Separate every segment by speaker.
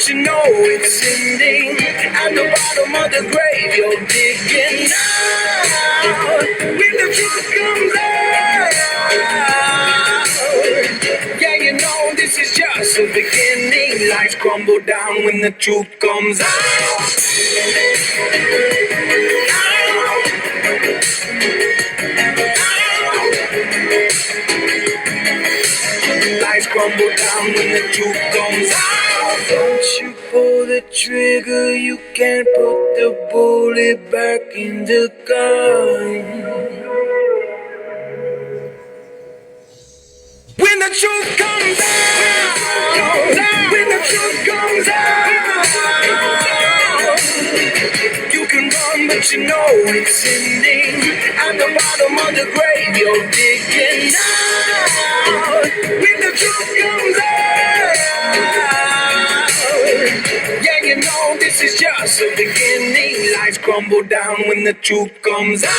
Speaker 1: but you know it's ending. At the bottom of the grave, you're digging out. When the truth comes out, yeah, you know this is just the beginning. Lights crumble down when the truth comes out. Lights crumble down when the truth comes out. Once you pull the trigger, you can't put the bullet back in the gun. When the truth comes out, when the truth comes out, you can run, but you know it's ending. At the bottom of the grave, you're digging out. When the truth comes out, yeah, you know this is just the beginning. Lights crumble down when the truth comes out.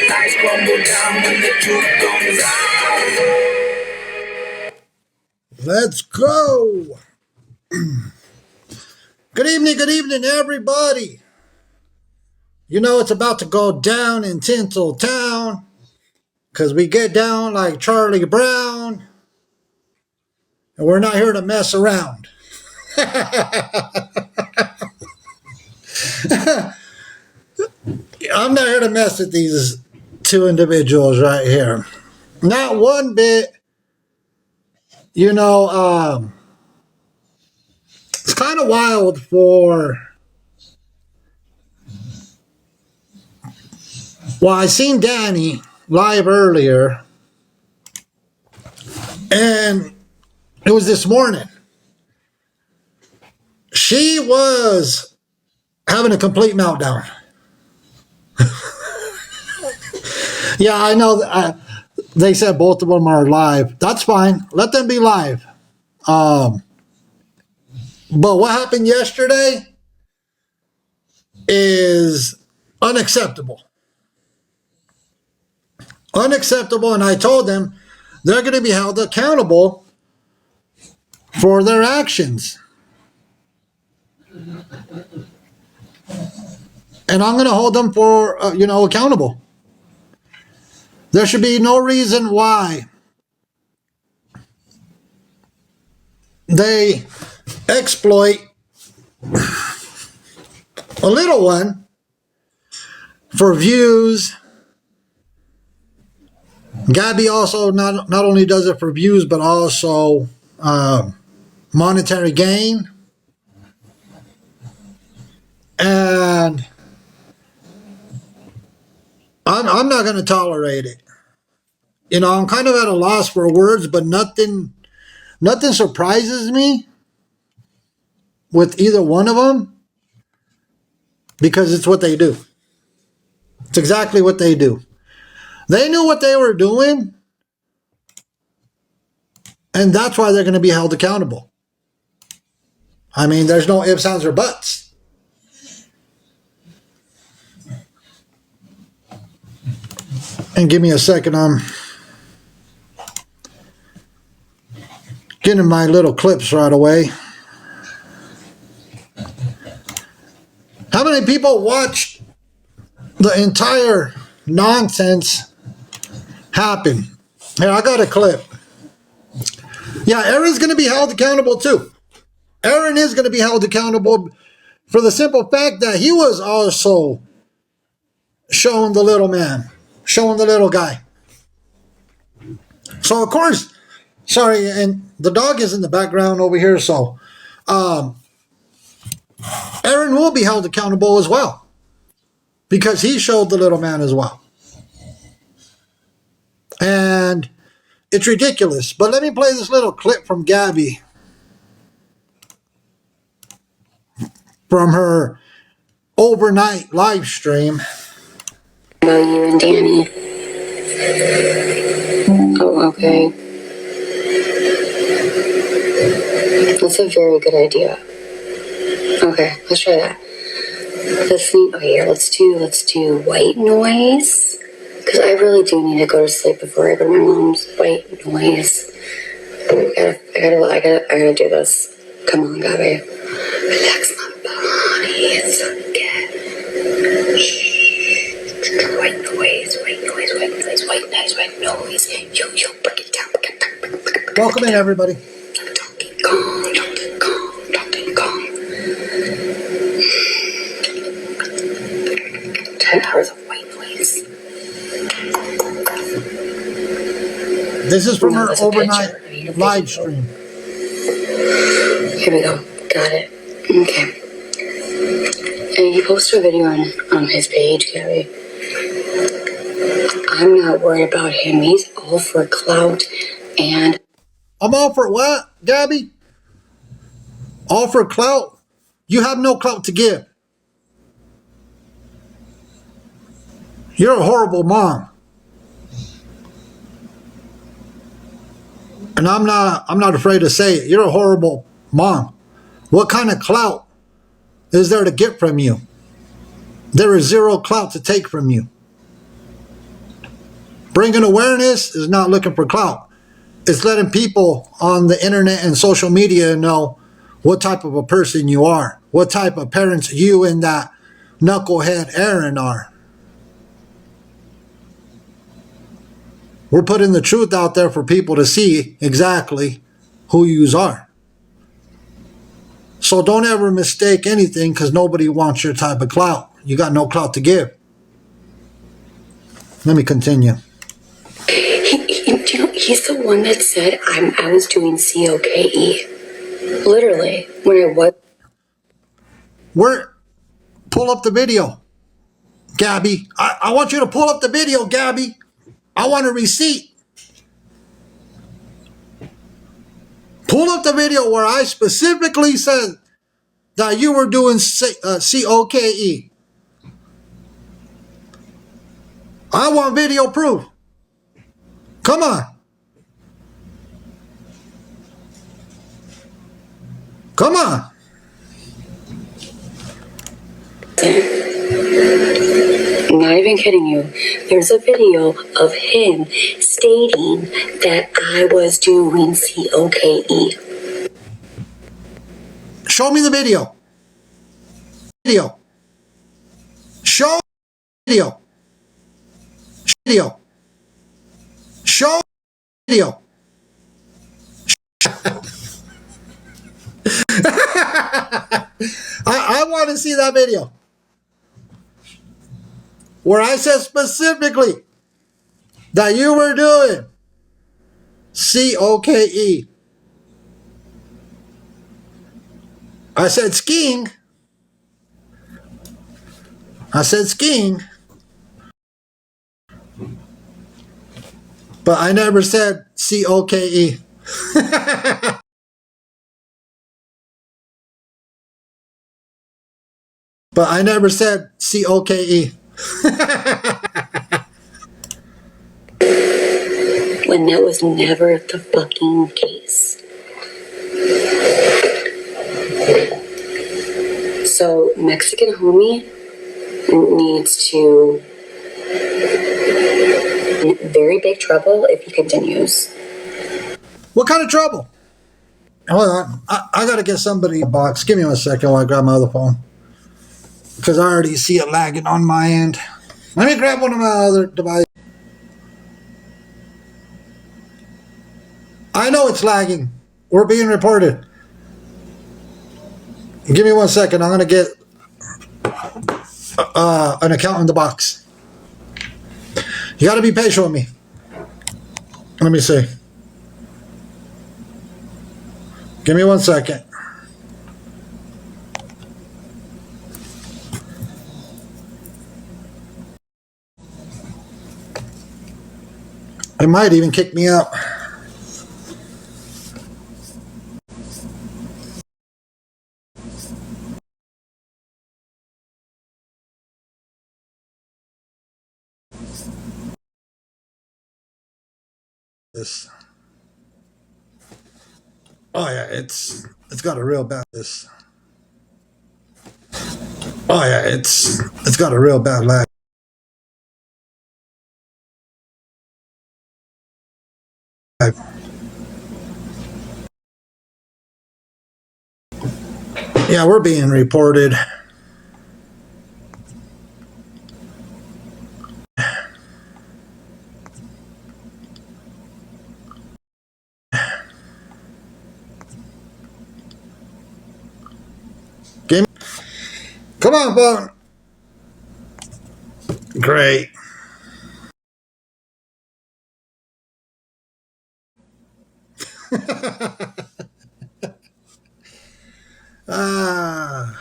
Speaker 1: Lights crumble down when the truth comes out.
Speaker 2: Let's go. Good evening, everybody. You know it's about to go down in Tinseltown because we get down like Charlie Brown, and we're not here to mess around. I'm not here to mess with these two individuals right here. Not one bit. You know, it's kind of wild for... Well, I seen Danny live earlier, and it was this morning. She was having a complete meltdown. Yeah, I know. They said both of them are live. That's fine. Let them be live. But what happened yesterday is unacceptable. Unacceptable, and I told them they're going to be held accountable for their actions. And I'm going to hold them for, accountable. There should be no reason why they exploit a little one for views. Gabby also not only does it for views, but also monetary gain. And I'm not going to tolerate it. You know, I'm kind of at a loss for words, but nothing surprises me with either one of them because it's what they do. It's exactly what they do. They knew what they were doing, and that's why they're going to be held accountable. I mean, there's no ifs, ands, or buts. And give me a second, I'm getting my little clips right away. How many people watched the entire nonsense happen? Here, I got a clip. Yeah, Aaron's going to be held accountable too. Aaron is going to be held accountable for the simple fact that he was also showing the little man, showing the little guy. So, of course, sorry, and the dog is in the background over here, so Aaron will be held accountable as well because he showed the little man as well. And it's ridiculous. But let me play this little clip from Gabby from her overnight live stream.
Speaker 3: About you and Danny. Oh, okay. That's a very good idea. Okay, let's try that. Okay, here, let's do white noise. Because I really do need to go to sleep before I go to my mom's. White noise. I gotta do this. Come on, Gabby. Relax my body. It's okay. Shh. White noise, white noise, white noise, white noise, white noise. You break it down, break it down, break it down.
Speaker 2: Welcome in, everybody.
Speaker 3: Donkey Kong, Donkey Kong, Donkey Kong. 10 hours of white noise.
Speaker 2: This is from her overnight live stream.
Speaker 3: Here we go. Got it. Okay. And he posted a video on his page, Gabby. I'm not worried about him. He's all for clout and...
Speaker 2: I'm all for what, Gabby? All for clout? You have no clout to give. You're a horrible mom. And I'm not afraid to say it. You're a horrible mom. What kind of clout is there to get from you? There is zero clout to take from you. Bringing awareness is not looking for clout. It's letting people on the internet and social media know what type of a person you are, what type of parents you and that knucklehead Aaron are. We're putting the truth out there for people to see exactly who yous are. So don't ever mistake anything because nobody wants your type of clout. You got no clout to give. Let me continue.
Speaker 3: He's the one that said I was doing COKE. Literally, when I was...
Speaker 2: Pull up the video, Gabby. I want you to pull up the video, Gabby. I want a receipt. Pull up the video where I specifically said that you were doing COKE. I want video proof. Come on. Come on.
Speaker 3: I'm not even kidding you. There's a video of him stating that I was doing COKE.
Speaker 2: Show me the video. Video. Show video. Video. Show video. I want to see that video where I said specifically that you were doing COKE. I said skiing. I said skiing. But I never said COKE. But I never said COKE.
Speaker 3: When that was never the fucking case. So Mexican homie needs to very big trouble if he continues.
Speaker 2: What kind of trouble? Hold on. I got to get somebody a box. Give me 1 second while I grab my other phone. Because I already see it lagging on my end. Let me grab one of my other devices. I know it's lagging. We're being reported. Give me 1 second. I'm going to get an account in the box. You got to be patient with me. Let me see. Give me 1 second. It might even kick me out. This. Oh yeah, it's got a real bad this. Oh yeah, it's got a real bad lag. Yeah, we're being reported. Game. Come on, phone. Great. Ah.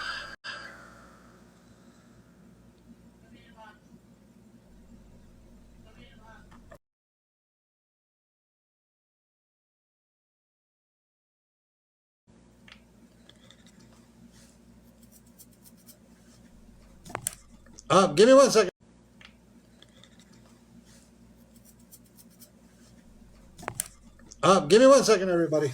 Speaker 2: Give me 1 second. Give me 1 second, everybody.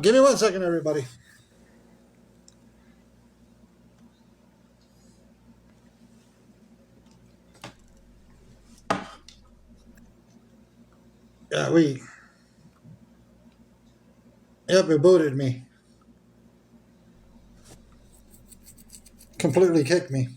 Speaker 2: Give me 1 second, everybody. Yeah, it booted me. Completely kicked me.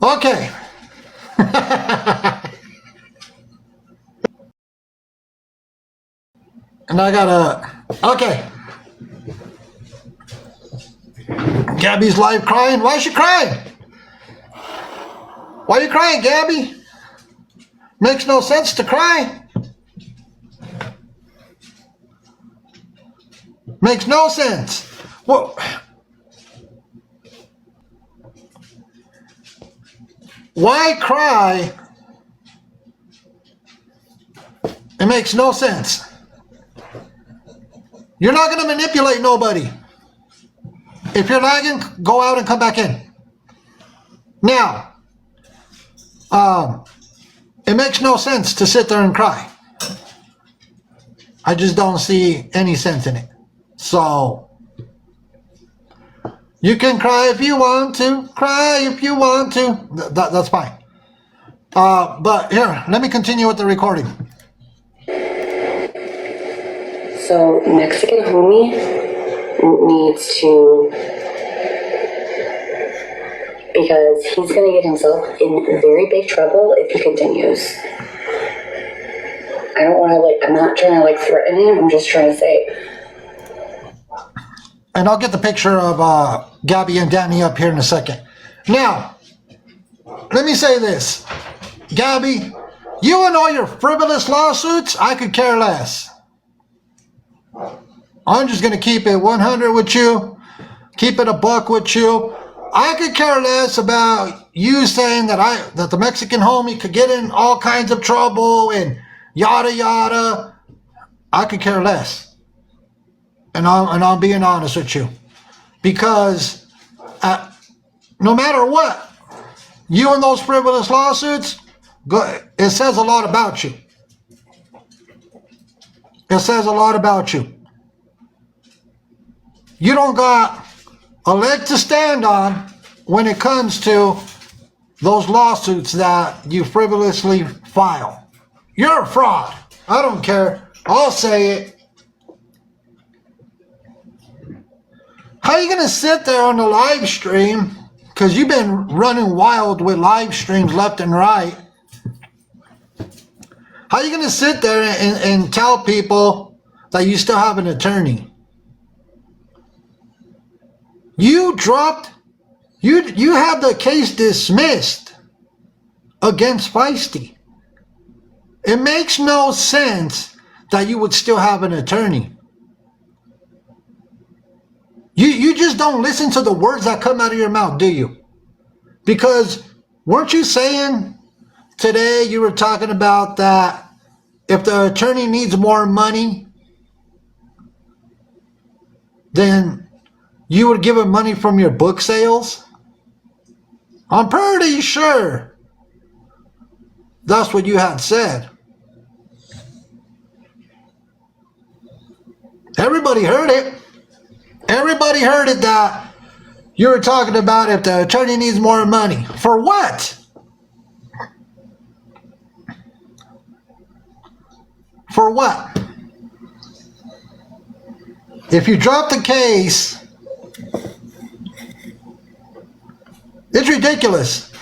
Speaker 2: Okay. And I gotta. Okay. Gabby's live crying. Why is she crying? Why are you crying, Gabby? Makes no sense to cry. Makes no sense. Well, why cry? It makes no sense. You're not going to manipulate nobody. If you're lagging, go out and come back in. Now, it makes no sense to sit there and cry. I just don't see any sense in it. So, you can cry if you want to. Cry if you want to. That's fine. But here, let me continue with the recording.
Speaker 3: So Mexican homie needs to, because he's gonna get himself in very big trouble if he continues. I don't want to I'm not trying to threaten him. I'm just trying to say.
Speaker 2: And I'll get the picture of Gabby and Danny up here in a second. Now, let me say this. Gabby, you and all your frivolous lawsuits, I could care less. I'm just going to keep it 100 with you, keep it a buck with you. I could care less about you saying that the Mexican homie could get in all kinds of trouble and yada yada. I could care less. And I'm being honest with you. Because no matter what, you and those frivolous lawsuits, it says a lot about you. It says a lot about you. You don't got a leg to stand on when it comes to those lawsuits that you frivolously file. You're a fraud. I don't care. I'll say it. How are you going to sit there on the live stream, because you've been running wild with live streams left and right, How are you going to sit there and tell people that you still have an attorney? You dropped, you had the case dismissed against Feisty. It makes no sense that you would still have an attorney. You just don't listen to the words that come out of your mouth, do you? Because weren't you saying today, you were talking about that if the attorney needs more money, then you would give him money from your book sales? I'm pretty sure that's what you had said. Everybody heard it. Everybody heard it that you were talking about if the attorney needs more money. For what? For what? If you drop the case, it's ridiculous.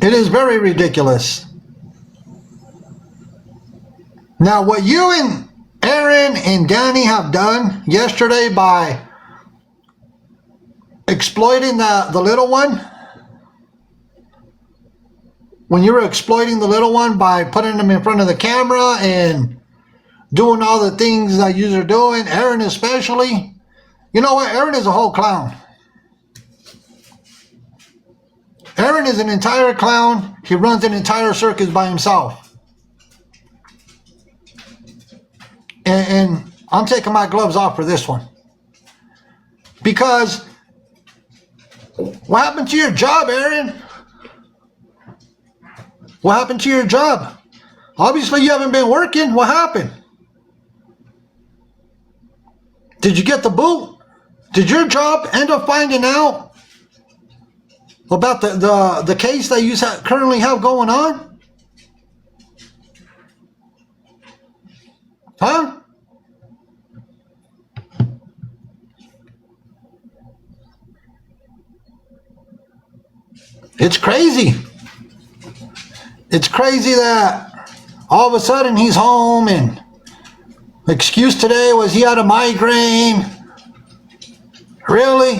Speaker 2: It is very ridiculous. Now, what you and Aaron and Danny have done yesterday by exploiting the little one, when you were exploiting the little one by putting them in front of the camera and doing all the things that you are doing, Aaron especially, you know what? Aaron is a whole clown. Aaron is an entire clown. He runs an entire circus by himself. And I'm taking my gloves off for this one. Because what happened to your job, Aaron? What happened to your job? Obviously, you haven't been working. What happened? Did you get the boot? Did your job end up finding out about the case that you currently have going on? Huh? It's crazy. It's crazy that all of a sudden he's home and the excuse today was he had a migraine. Really?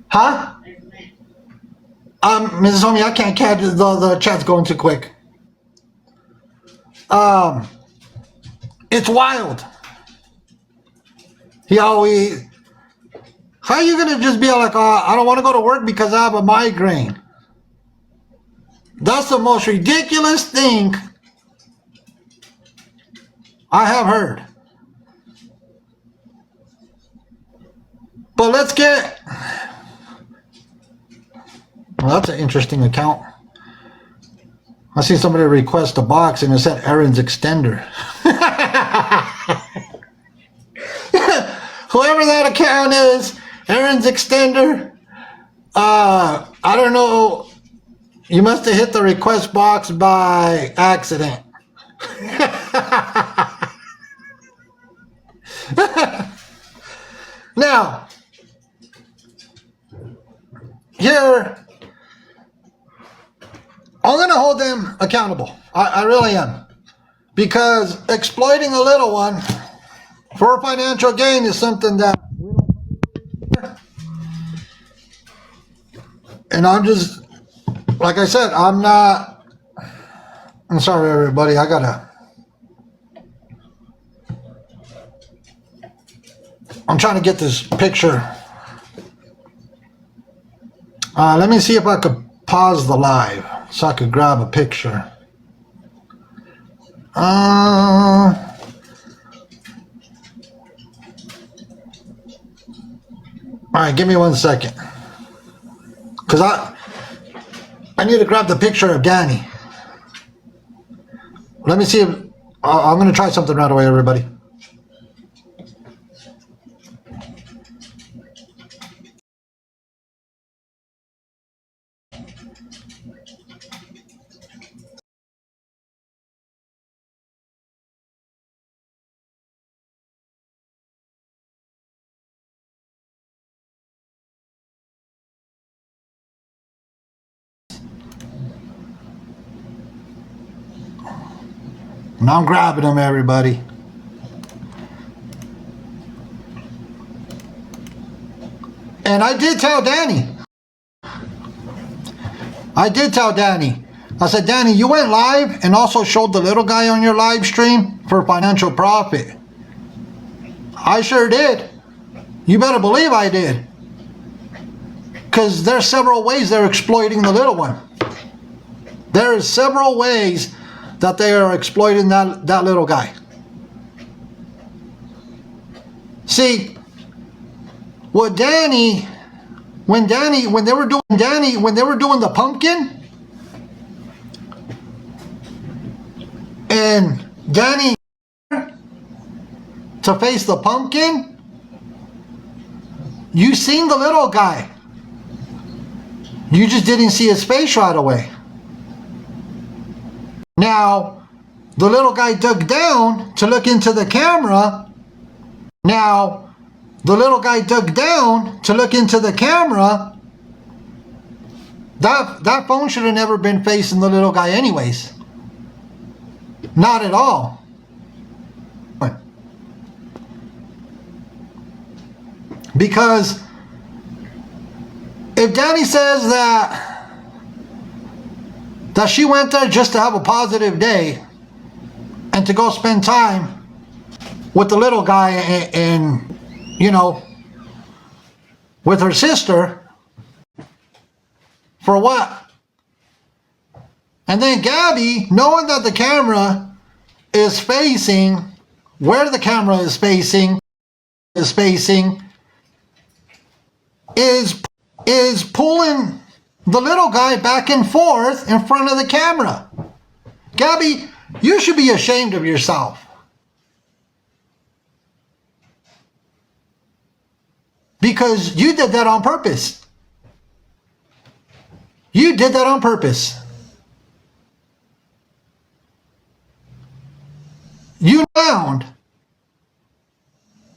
Speaker 2: Huh? Mrs. Homie, I can't catch the chat's going too quick. It's wild. He always... How are you going to just be like, I don't want to go to work because I have a migraine? That's the most ridiculous thing I have heard. But let's get... Well, that's an interesting account. I see somebody request a box and it said Aaron's Extender. Whoever that account is, Aaron's Extender, I don't know, you must have hit the request box by accident. Now, here, I'm going to hold them accountable. I really am. Because exploiting a little one for financial gain is something that we don't. And I'm just, like I said, I'm sorry everybody, I'm trying to get this picture. Let me see if I could pause the live so I could grab a picture. All right, give me 1 second. Because I need to grab the picture of Danny. Let me see if... I'm going to try something right away, everybody. And I'm grabbing them, everybody. And I did tell Danny. I said, Danny, you went live and also showed the little guy on your live stream for financial profit. I sure did. You better believe I did. Because there's several ways they're exploiting the little one. There's several ways that they are exploiting that little guy. See, when they were doing the pumpkin, and Danny to face the pumpkin, you seen the little guy. You just didn't see his face right away. Now, the little guy dug down to look into the camera. That phone should have never been facing the little guy anyways. Not at all. Because if Danny says that she went there just to have a positive day and to go spend time with the little guy and with her sister, for what? And then Gabby, knowing that the camera is facing where the camera is facing, is pulling the little guy back and forth in front of the camera. Gabby, you should be ashamed of yourself. Because you did that on purpose. You did that on purpose. You found.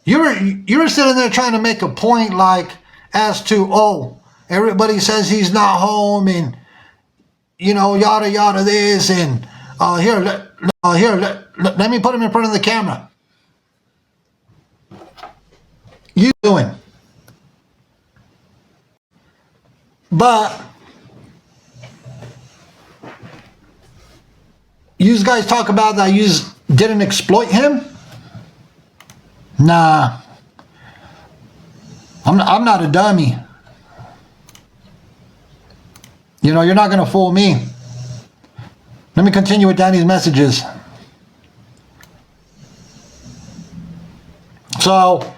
Speaker 2: You were sitting there trying to make a point like as to, oh, everybody says he's not home and yada yada this and let me put him in front of the camera. You doing. But you guys talk about that you didn't exploit him? Nah. I'm not a dummy. You're not going to fool me. Let me continue with Danny's messages. So,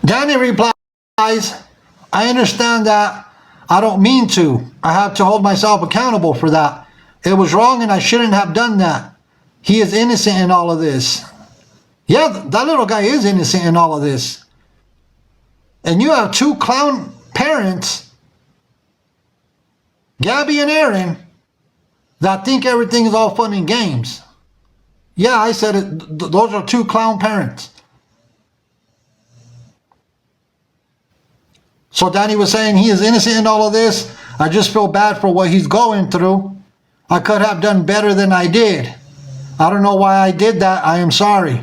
Speaker 2: Danny replies, I understand that. I don't mean to. I have to hold myself accountable for that. It was wrong and I shouldn't have done that. He is innocent in all of this. Yeah, that little guy is innocent in all of this. And you have two clown parents, Gabby and Aaron, that think everything is all fun and games. Yeah, I said it. Those are two clown parents. So Danny was saying he is innocent in all of this. I just feel bad for what he's going through. I could have done better than I did. I don't know why I did that. I am sorry.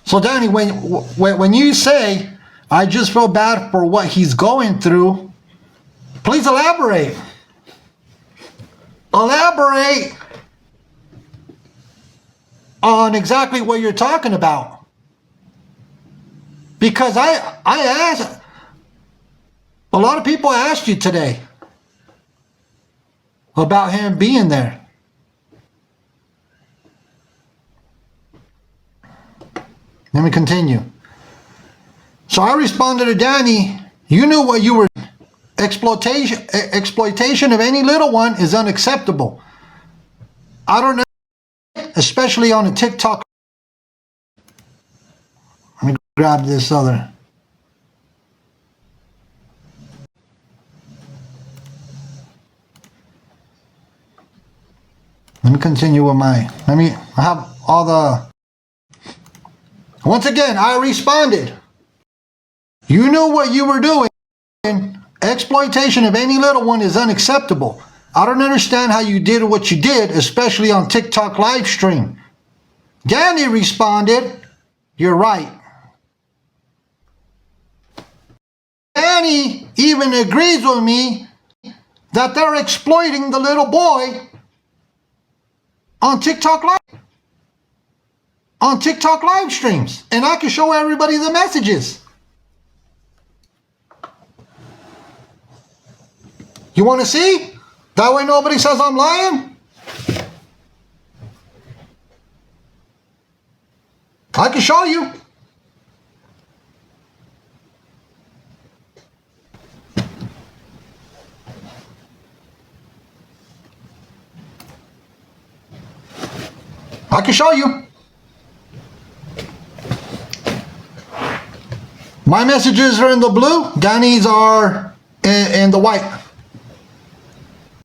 Speaker 2: So Danny, when you say, I just feel bad for what he's going through, please elaborate. Elaborate on exactly what you're talking about. Because I asked, a lot of people asked you today about him being there. Let me continue. So I responded to Danny, you knew what you were. Exploitation of any little one is unacceptable. I don't know, especially on a TikTok. Let me grab this other. Let me continue with I have all the. Once again, I responded. You knew what you were doing. Exploitation of any little one is unacceptable. I don't understand how you did what you did, especially on TikTok live stream. Danny responded, you're right. Danny even agrees with me that they're exploiting the little boy on TikTok live streams. And I can show everybody the messages. You want to see? That way nobody says I'm lying. I can show you. I can show you. My messages are in the blue. Danny's are in the white.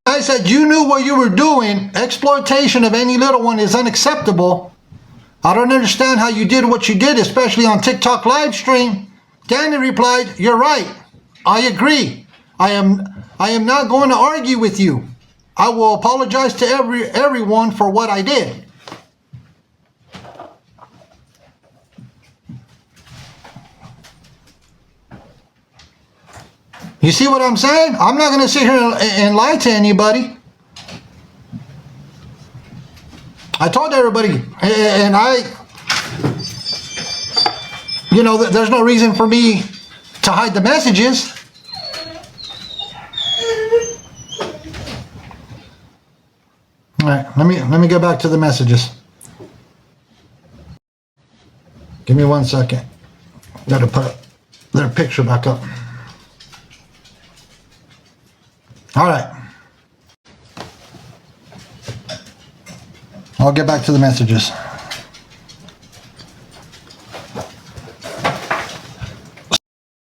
Speaker 2: I said you knew what you were doing. Exploitation of any little one is unacceptable. I don't understand how you did what you did, especially on TikTok live stream. Danny replied, you're right. I agree. I am not going to argue with you. I will apologize to everyone for what I did. You see what I'm saying? I'm not going to sit here and lie to anybody. I told everybody, and there's no reason for me to hide the messages. All right, let me get back to the messages. Give me 1 second. Got to put their picture back up. All right. I'll get back to the messages.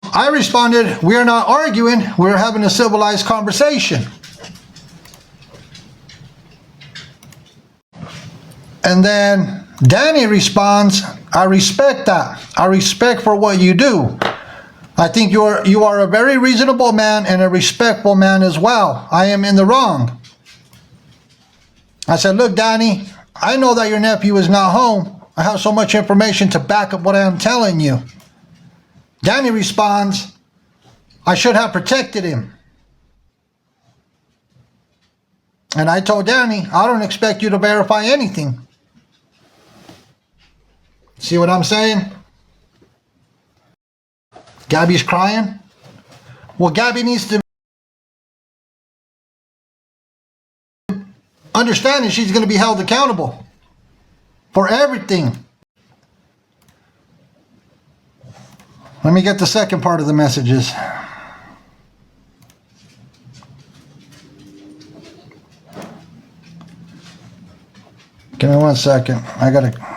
Speaker 2: I responded, we are not arguing, we're having a civilized conversation. And then Danny responds, I respect that. I respect for what you do. I think you are a very reasonable man and a respectful man as well. I am in the wrong. I said, look, Danny, I know that your nephew is not home. I have so much information to back up what I am telling you. Danny responds, I should have protected him. And I told Danny, I don't expect you to verify anything. See what I'm saying? Gabby's crying. Well, Gabby needs to understand that she's going to be held accountable for everything. Let me get the second part of the messages. Give me 1 second. I got to...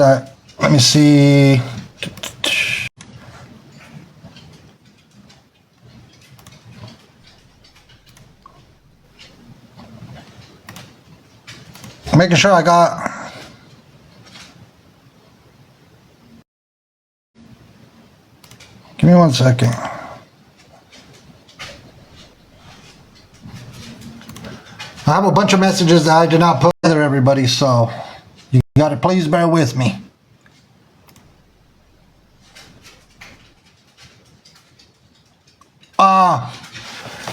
Speaker 2: let me see. Making sure I got. Give me 1 second. I have a bunch of messages that I did not put together, everybody, so you got to please bear with me.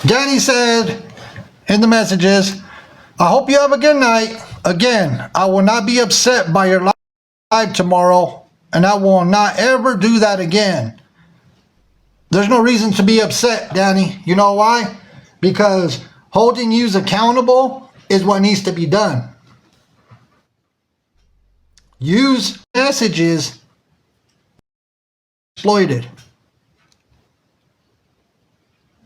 Speaker 2: Danny said in the messages, I hope you have a good night. Again, I will not be upset by your live tomorrow, and I will not ever do that again. There's no reason to be upset, Danny. You know why? Because holding you accountable is what needs to be done. Use messages exploited.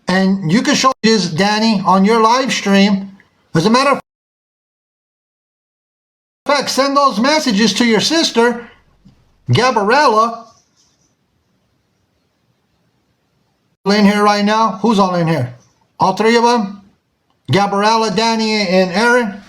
Speaker 2: And you can show this, Danny, on your live stream. As a matter of fact, send those messages to your sister, Gabriella. In here right now? Who's all in here? All three of them? Gabriella, Danny, and Aaron?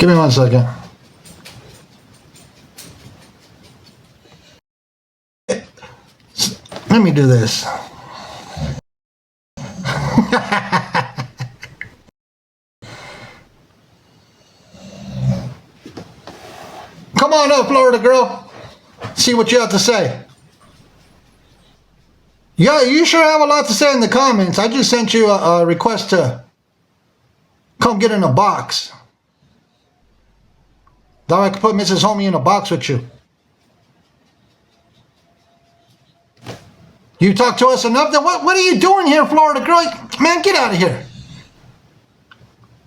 Speaker 2: Give me 1 second. Let me do this. Come on up, Florida girl. See what you have to say. Yeah, you sure have a lot to say in the comments. I just sent you a request to come get in a box. That way I can put Mrs. Homie in a box with you. You talk to us enough? Then what are you doing here, Florida girl? Man, get out of here.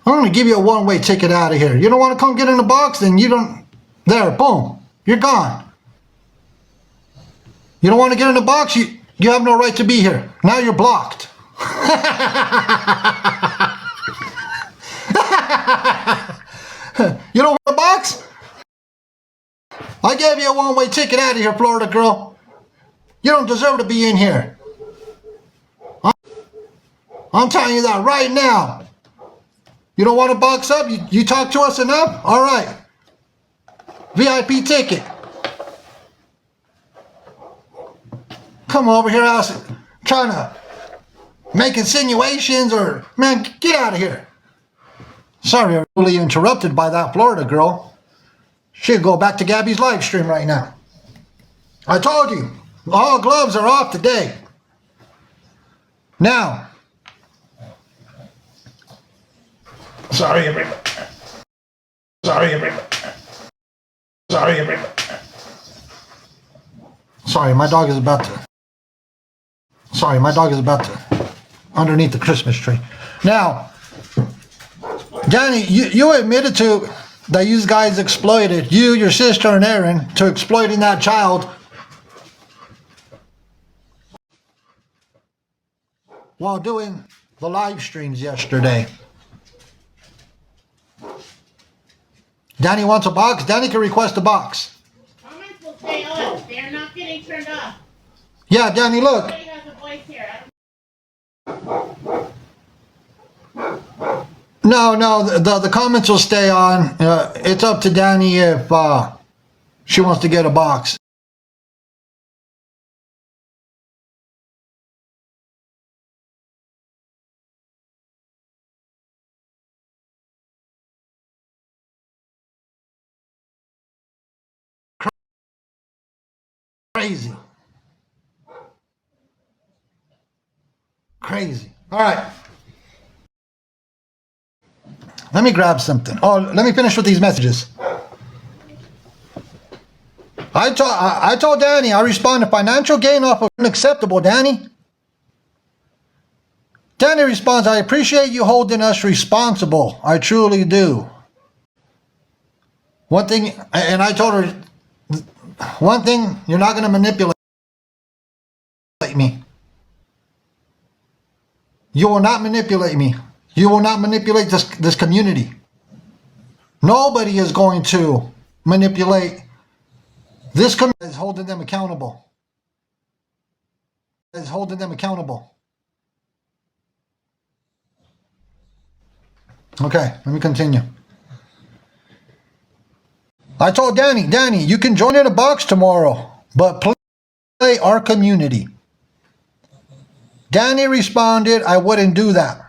Speaker 2: I'm going to give you a one-way ticket out of here. You don't want to come get in the box? Then you don't... There, boom. You're gone. You don't want to get in the box? You have no right to be here. Now you're blocked. You don't want a box? I gave you a one-way ticket out of here, Florida girl. You don't deserve to be in here. I'm telling you that right now. You don't want to box up? You talk to us enough? All right. VIP ticket. Come over here, trying to make insinuations or... Man, get out of here. Sorry, I'm really interrupted by that Florida girl. She'll go back to Gabby's live stream right now. I told you, all gloves are off today. Now, sorry everybody. Sorry everybody. Sorry everybody. Sorry, my dog is about to... Sorry, my dog is about to... Underneath the Christmas tree. Now, Danny, you admitted to that you guys exploited, you, your sister, and Aaron, to exploiting that child while doing the live streams yesterday. Danny wants a box. Danny can request a box.
Speaker 4: Comments will stay on. They're not getting turned off.
Speaker 2: Yeah, Danny, look.
Speaker 4: Everybody has a voice here.
Speaker 2: No, the comments will stay on. It's up to Danny if she wants to get a box. Crazy. Crazy. All right. Let me grab something. Oh, let me finish with these messages. I told Danny, I respond to financial gain off of unacceptable, Danny. Danny responds, I appreciate you holding us responsible. I truly do. One thing, and I told her, one thing, you're not going to manipulate me. You will not manipulate me. You will not manipulate this community. Nobody is going to manipulate this community. Is holding them accountable. Is holding them accountable. Okay, let me continue. I told Danny, you can join in a box tomorrow, but play our community. Danny responded, I wouldn't do that.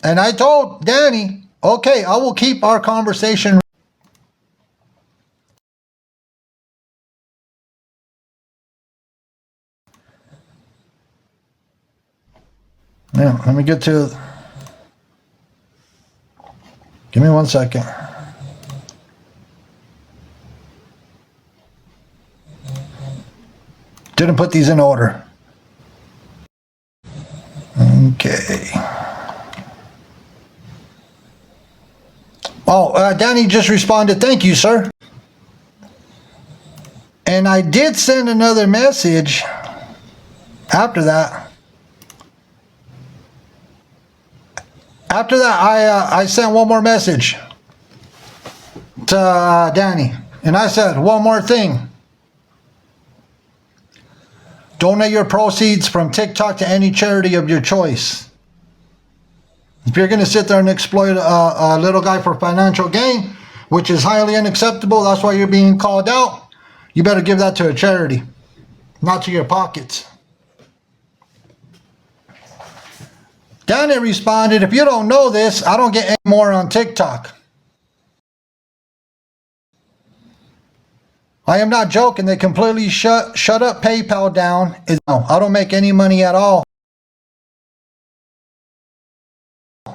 Speaker 2: And I told Danny, okay, I will keep our conversation. Yeah, let me get to... Give me 1 second. Didn't put these in order. Okay. Oh, Danny just responded, thank you, sir. And I did send another message after that. After that, I sent one more message to Danny. And I said, one more thing. Donate your proceeds from TikTok to any charity of your choice. If you're going to sit there and exploit a little guy for financial gain, which is highly unacceptable, that's why you're being called out, you better give that to a charity, not to your pockets. Danny responded, if you don't know this, I don't get any more on TikTok. I am not joking. They completely shut up PayPal down. I don't make any money at all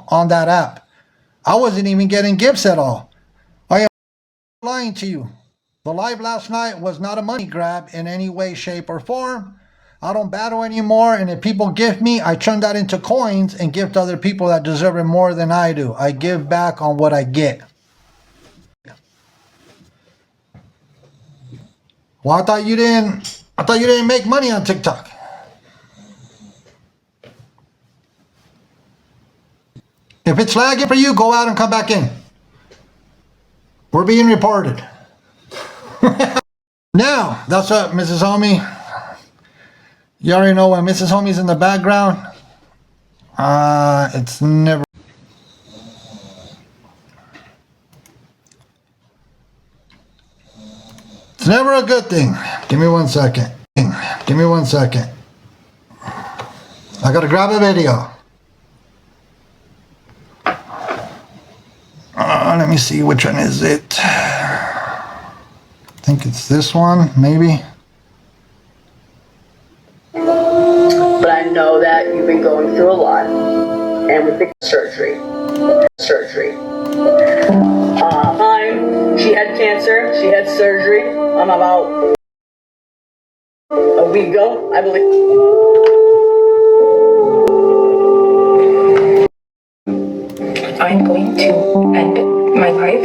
Speaker 2: on that app. I wasn't even getting gifts at all. I am lying to you. The live last night was not a money grab in any way, shape, or form. I don't battle anymore, and if people gift me, I turn that into coins and gift other people that deserve it more than I do. I give back on what I get. Well, I thought you didn't make money on TikTok. If it's lagging for you, go out and come back in. We're being reported. Now, that's what Mrs. Homie. You already know when Mrs. Homie's in the background. It's never. It's never a good thing. Give me 1 second. Give me 1 second. I gotta grab a video. Let me see, which one is it? I think it's this one, maybe.
Speaker 5: But I know that you've been going through a lot, and with the surgery. She had cancer, she had surgery, about a week ago, I believe.
Speaker 3: I'm going to end my life.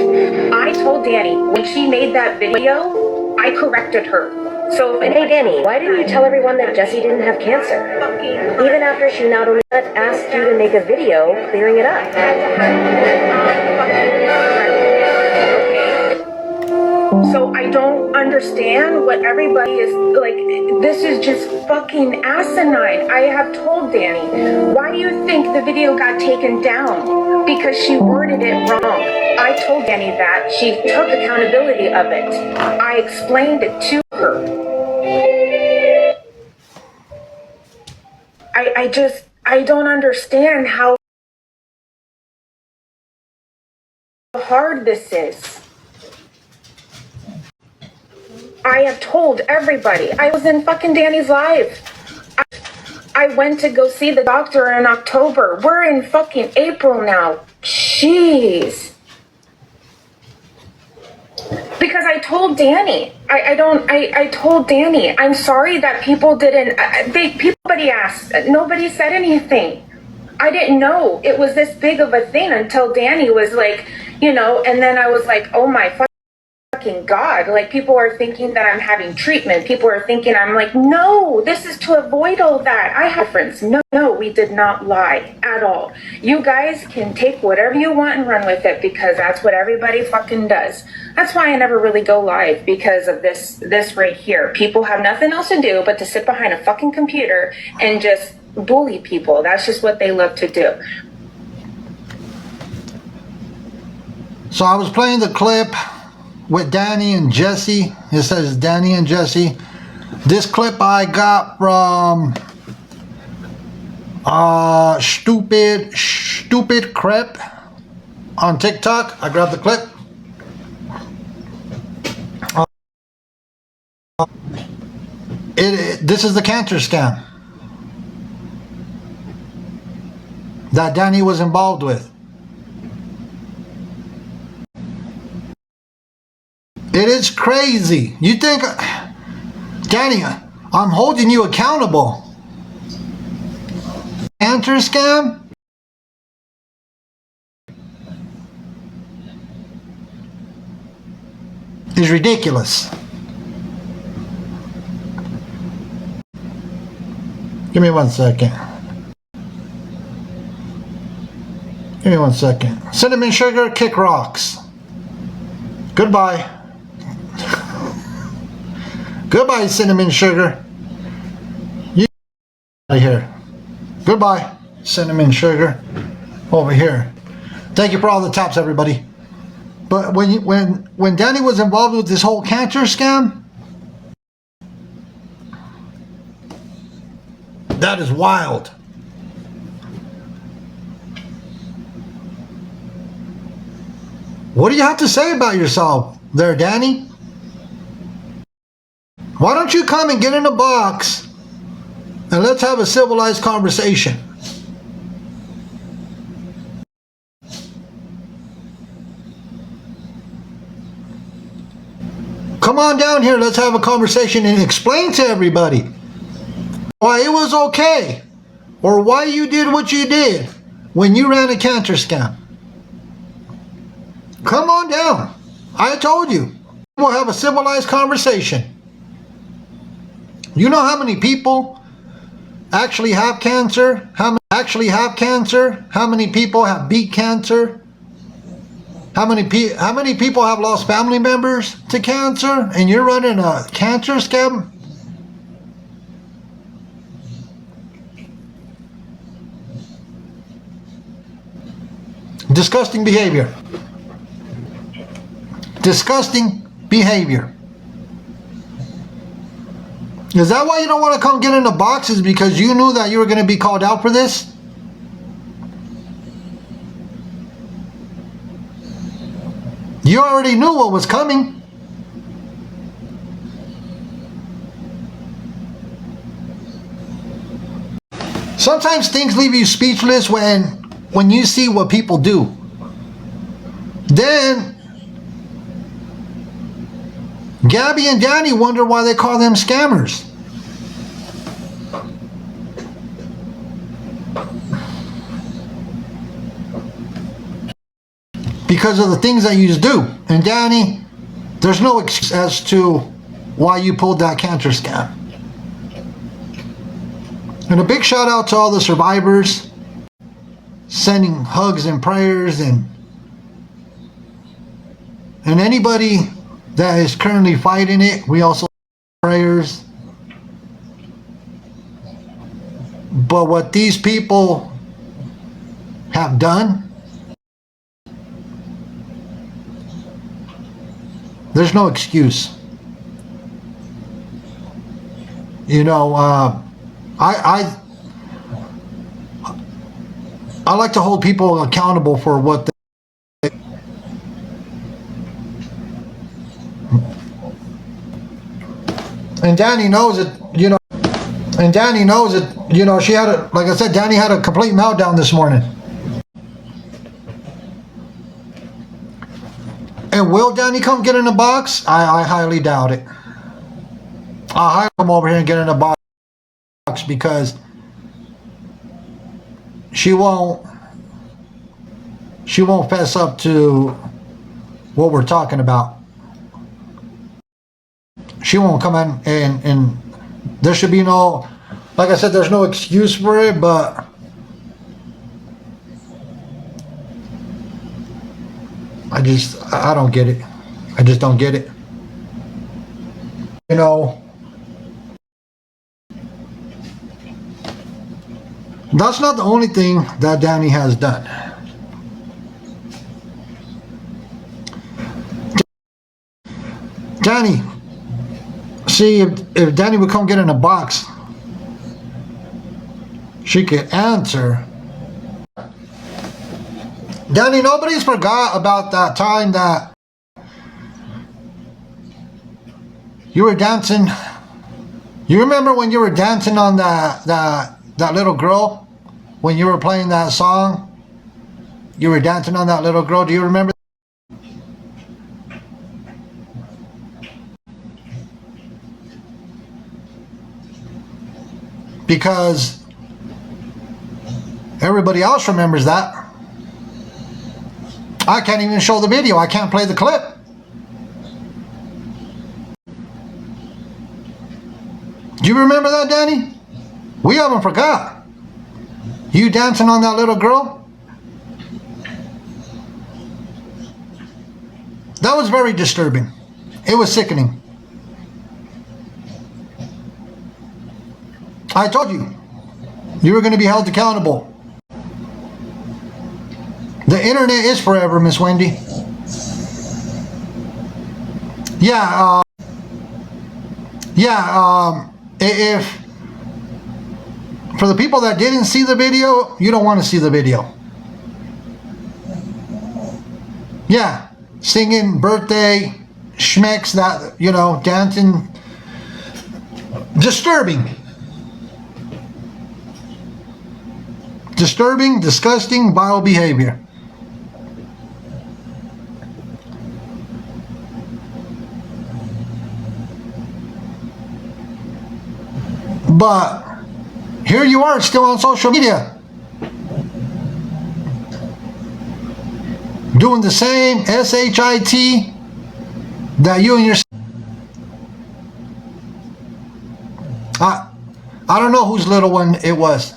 Speaker 3: I told Danny when she made that video, I corrected her. So,
Speaker 6: hey Danny, why didn't you tell everyone that Jessie didn't have cancer? Even after she not only asked you to make a video clearing it up.
Speaker 3: So I don't understand what everybody is like. This is just fucking asinine. I have told Danny, why do you think the video got taken down? Because she worded it wrong. I told Danny that. She took accountability of it. I explained it to her. I don't understand how hard this is. I have told everybody. I was in fucking Danny's live. I went to go see the doctor in October. We're in fucking April now. Jeez. Because I told Danny. I told Danny. I'm sorry that people didn't. Nobody asked. Nobody said anything. I didn't know it was this big of a thing until Danny was like, and then I was like, oh my fucking God. Like, people are thinking that I'm having treatment. People are thinking I'm like, no, this is to avoid all that. I have friends. No, we did not lie at all. You guys can take whatever you want and run with it because that's what everybody fucking does. That's why I never really go live, because of this right here. People have nothing else to do but to sit behind a fucking computer and just bully people. That's just what they love to do.
Speaker 2: So I was playing the clip with Danny and Jessie. It says Danny and Jessie. This clip I got from stupid crep on TikTok. I grabbed the clip. This is the cancer scam that Danny was involved with. It is crazy. You think, Danny, I'm holding you accountable. Cancer scam? Is ridiculous. Give me 1 second. Give me 1 second. Cinnamon sugar, kick rocks. Goodbye. Goodbye, cinnamon sugar. You out of here. Goodbye, cinnamon sugar. over here. Thank you for all the tops, everybody. But when Danny was involved with this whole cancer scam, that is wild. What do you have to say about yourself there, Danny? Why don't you come and get in a box and let's have a civilized conversation? Come on down here, let's have a conversation and explain to everybody why it was okay or why you did what you did when you ran a cancer scam. Come on down. I told you. We'll have a civilized conversation. You know how many people actually have cancer? How many people have beat cancer? How many people have lost family members to cancer? And you're running a cancer scam? Disgusting behavior. Disgusting behavior. Is that why you don't want to come get in the boxes? Because you knew that you were going to be called out for this? You already knew what was coming. Sometimes things leave you speechless when you see what people do. Then Gabby and Danny wonder why they call them scammers. Because of the things that you do. And Danny, there's no excuse as to why you pulled that cancer scam. And a big shout out to all the survivors, sending hugs and prayers, and anybody that is currently fighting it, we also prayers. But what these people have done, there's no excuse. You know, I like to hold people accountable for what they. And Danny knows it, you know. And Danny knows it, you know. She had a, like I said, Danny had a complete meltdown this morning. And will Danny come get in the box? I highly doubt it. I'll highly come over here and get in the box because she won't fess up to what we're talking about. She won't come in and there should be no, like I said, there's no excuse for it, but I don't get it. I just don't get it. You know, that's not the only thing that Danny has done. Danny, see, if Danny would come get in a box, she could answer. Danny, nobody's forgot about that time that you were dancing. You remember when you were dancing on that little girl? When you were playing that song? You were dancing on that little girl. Do you remember? Because everybody else remembers that. I can't even show the video. I can't play the clip. Do you remember that, Danny? We haven't forgot. You dancing on that little girl? That was very disturbing. It was sickening. I told you, you were going to be held accountable. The internet is forever, Miss Wendy. Yeah, if for the people that didn't see the video, you don't want to see the video. Yeah, singing birthday schmecks, that, you know, dancing, disturbing, disgusting, vile behavior. But here you are, still on social media, doing the same SHIT that you and your... I don't know whose little one it was.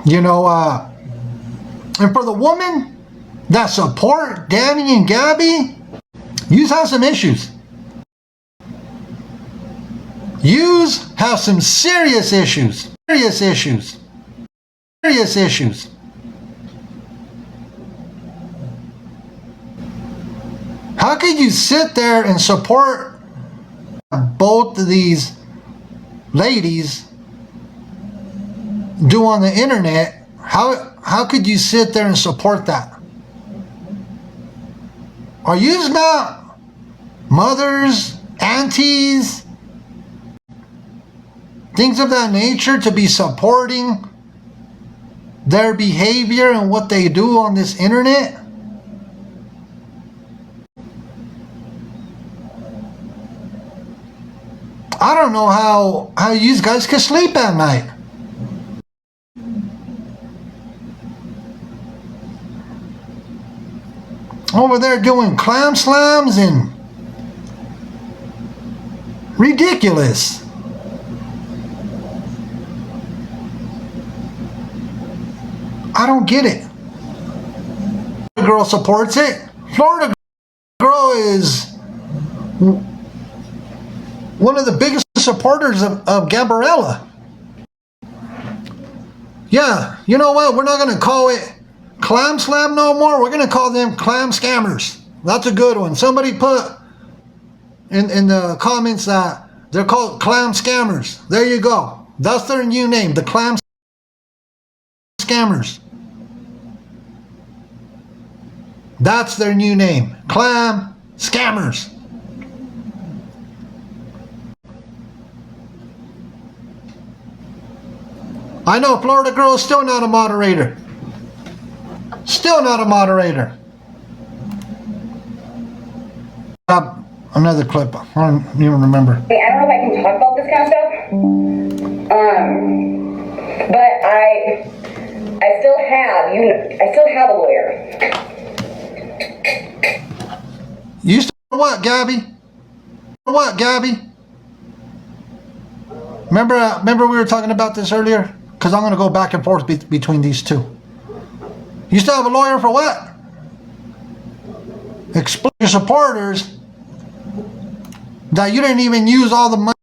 Speaker 2: You know, and for the woman that support Danny and Gabby, yous have some issues. Yous have some serious issues. Serious issues. Serious issues. How could you sit there and support both of these ladies do on the internet? How could you sit there and support that? Are yous not mothers, aunties, things of that nature, to be supporting their behavior and what they do on this internet? I don't know how you guys can sleep at night. Over there doing clam slams and ridiculous. I don't get it. The girl supports it. Florida girl is one of the biggest supporters of Gabriella. Yeah, you know what? We're not going to call it clam slam no more. We're going to call them clam scammers. That's a good one. Somebody put in the comments that they're called clam scammers. There you go. That's their new name, the clam scammers. That's their new name, clam scammers. I know Florida girl is still not a moderator. Still not a moderator. Another clip. I don't even remember.
Speaker 6: Hey, I don't know if I can talk about this kind of stuff. But I still have a lawyer.
Speaker 2: You still what, Gabby? What, Gabby? Remember we were talking about this earlier? Because I'm going to go back and forth between these two. You still have a lawyer for what? Explain to your supporters that you didn't even use all the money.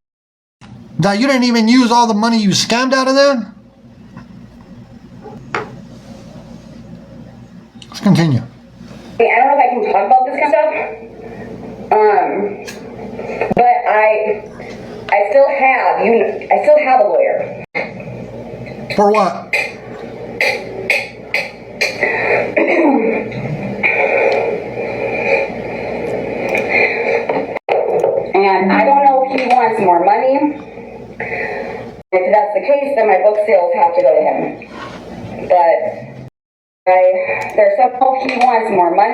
Speaker 2: That you didn't even use all the money you scammed out of them. Let's continue.
Speaker 6: Hey, I don't know if I can talk about this kind of stuff. But I still have a lawyer.
Speaker 2: For what?
Speaker 6: And I don't know if he wants more money. If that's the case, then my book sales have to go to him. But there's some hope he wants more money.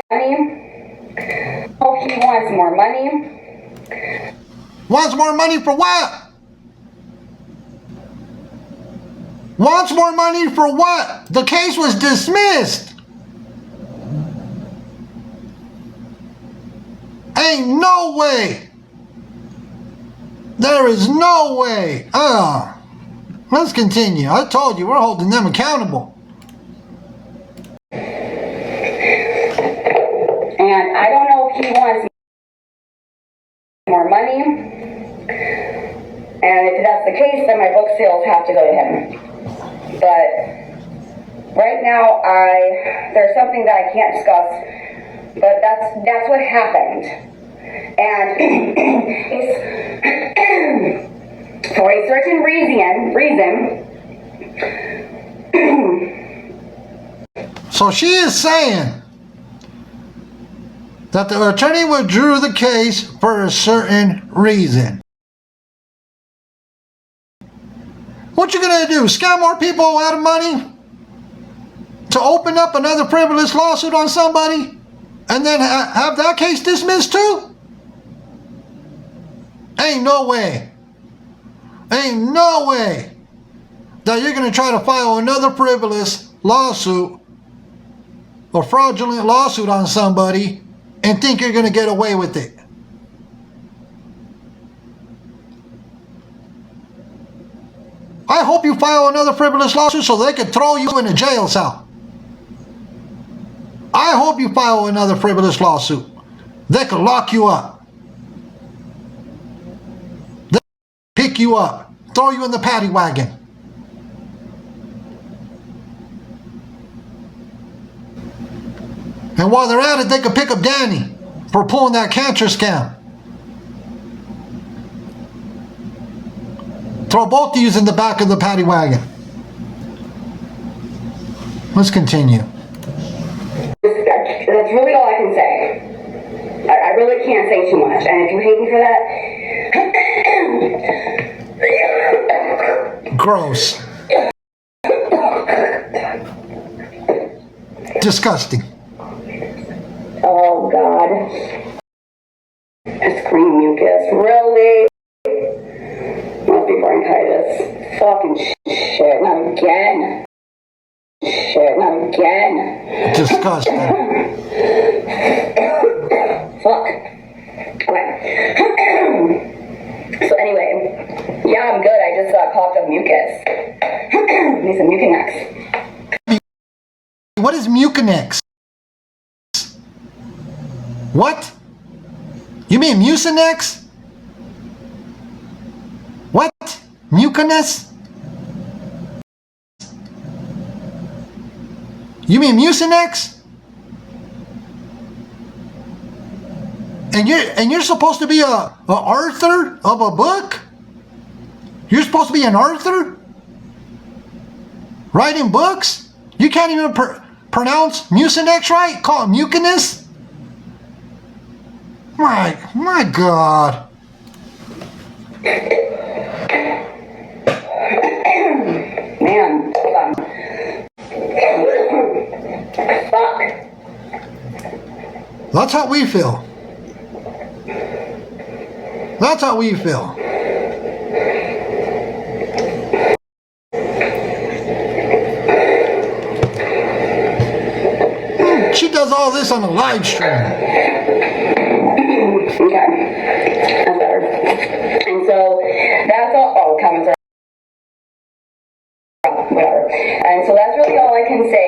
Speaker 6: Hope he wants more money.
Speaker 2: Wants more money for what? Wants more money for what? The case was dismissed. Ain't no way. There is no way. Let's continue. I told you, we're holding them accountable.
Speaker 6: And I don't know if he wants more money. And if that's the case, then my book sales have to go to him. But right now, there's something that I can't discuss, but that's what happened. And it's for a certain reason.
Speaker 2: So she is saying that the attorney withdrew the case for a certain reason. What you gonna do? Scam more people out of money? To open up another frivolous lawsuit on somebody? And then have that case dismissed too? Ain't no way. Ain't no way that you're gonna try to file another frivolous lawsuit or fraudulent lawsuit on somebody and think you're gonna get away with it. I hope you file another frivolous lawsuit so they can throw you in a jail cell. I hope you file another frivolous lawsuit. They could lock you up. They pick you up, throw you in the paddy wagon. And while they're at it, they could pick up Danny for pulling that cancer scam. Throw both of you in the back of the paddy wagon. Let's continue.
Speaker 6: That's really all I can say. I really can't say too much. And if you hate me for that...
Speaker 2: Gross. Disgusting.
Speaker 6: Oh, God. It's green mucus. Really? Must be bronchitis. Fucking shit. Not again. Shit. Not again.
Speaker 2: Disgusting.
Speaker 6: Fuck. Okay. So anyway, yeah, I'm good. I just coughed up mucus. Need some Mucinex.
Speaker 2: What is Mucinex? What? You mean Mucinex? What? Mucinex? You mean Mucinex? And you're supposed to be a author of a book? You're supposed to be an author? Writing books? You can't even pronounce Mucinex right? Call it Mucinus? My God.
Speaker 6: Man, hold on. Fuck.
Speaker 2: That's how we feel. That's how we feel. She does all this on a live stream.
Speaker 6: Okay. That's better. And so, that's all. Oh, comments are. Whatever. And so that's really all I can say.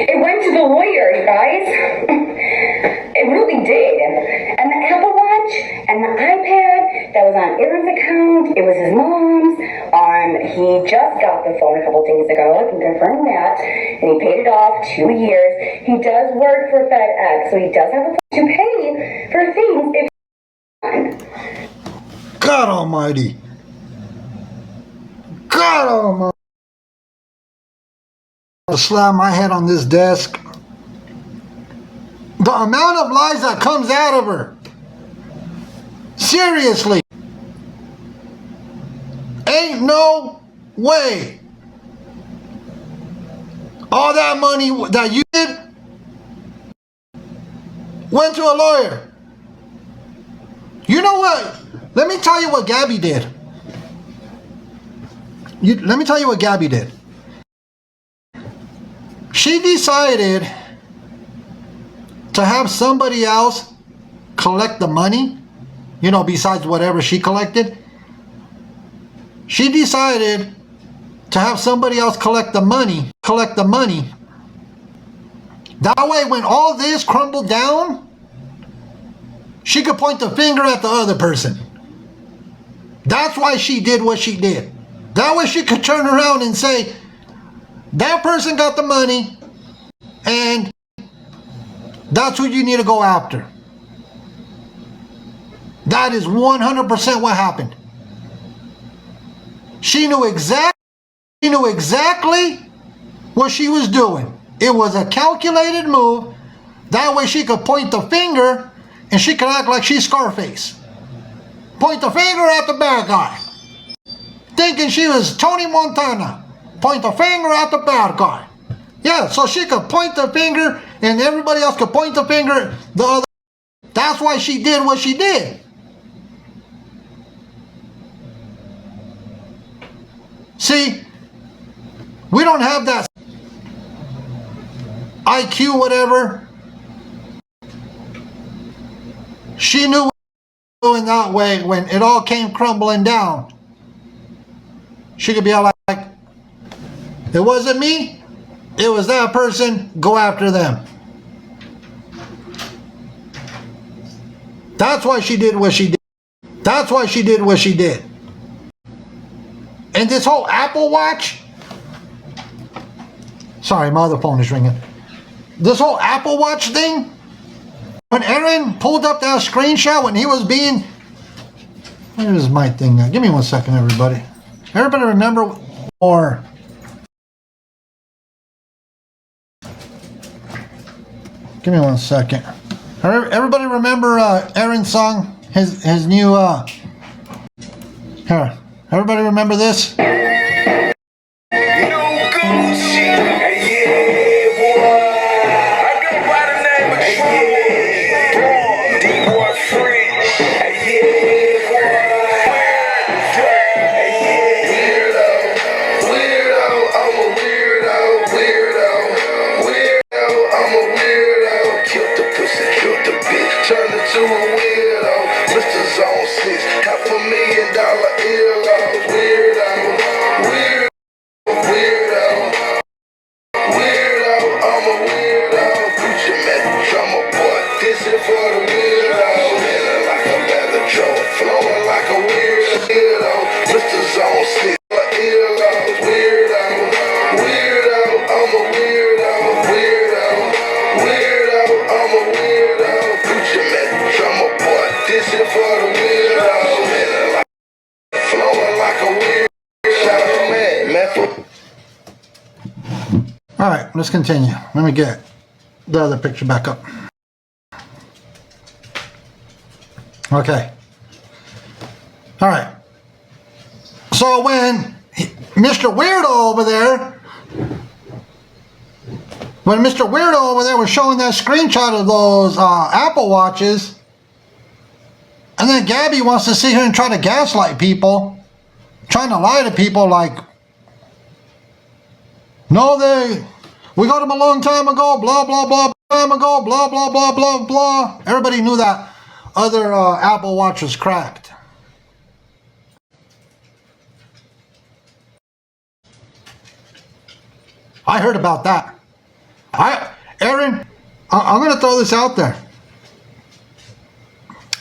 Speaker 6: It went to the lawyer, you guys. It really did. And the Apple Watch and the iPad that was on Aaron's account, it was his mom's. He just got the phone a couple days ago. I can confirm that. And he paid it off 2 years. He does work for FedEx, so he does have a to pay for things if
Speaker 2: God Almighty. God Almighty. I'll slam my head on this desk. The amount of lies that comes out of her. Seriously. Ain't no way. All that money that you did went to a lawyer. You know what? Let me tell you what Gabby did. Let me tell you what Gabby did. She decided to have somebody else collect the money, you know, besides whatever she collected. She decided to have somebody else collect the money. That way, when all this crumbled down, she could point the finger at the other person. That's why she did what she did. That way she could turn around and say, that person got the money, and that's who you need to go after. That is 100% what happened. She knew exactly what she was doing. It was a calculated move. That way she could point the finger and she could act like she's Scarface. Point the finger at the bad guy. Thinking she was Tony Montana. Point the finger at the bad guy. Yeah, so she could point the finger and everybody else could point the finger at the other. That's why she did what she did. See, we don't have that IQ, whatever. She knew in that way when it all came crumbling down. She could be all like, it wasn't me, it was that person, go after them. That's why she did what she did. That's why she did what she did. And this whole Apple Watch, sorry, my other phone is ringing. This whole Apple Watch thing, when Aaron pulled up that screenshot when he was being, where's my thing now? Give me 1 second, everybody. Everybody remember, or give me 1 second. Everybody remember Aaron's song, his new, here. Everybody remember this? Alright, let's continue. Let me get the other picture back up. Okay. Alright. So when Mr. Weirdo over there was showing that screenshot of those Apple Watches, and then Gabby wants to sit here and try to gaslight people, trying to lie to people like, no, we got him a long time ago, blah, blah, blah, time ago, blah, blah, blah, blah, blah. Everybody knew that other Apple Watch was cracked. I heard about that. Aaron, I'm going to throw this out there.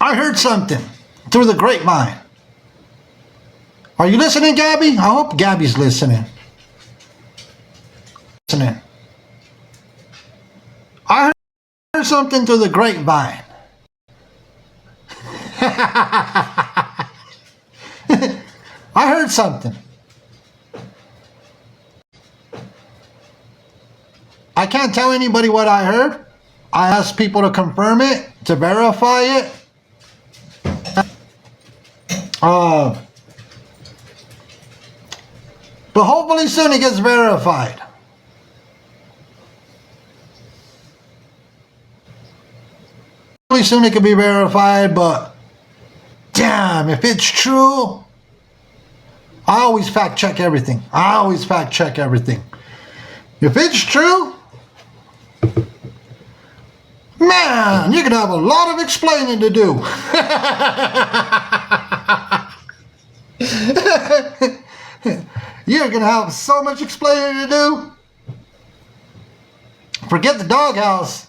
Speaker 2: I heard something through the grapevine. Are you listening, Gabby? I hope Gabby's listening. I heard something through the grapevine. I heard something. I can't tell anybody what I heard. I asked people to confirm it, to verify it. But hopefully soon it gets verified. Hopefully soon it can be verified, but damn, if it's true, I always fact check everything. If it's true, man, you're going to have a lot of explaining to do. You're going to have so much explaining to do. Forget the doghouse.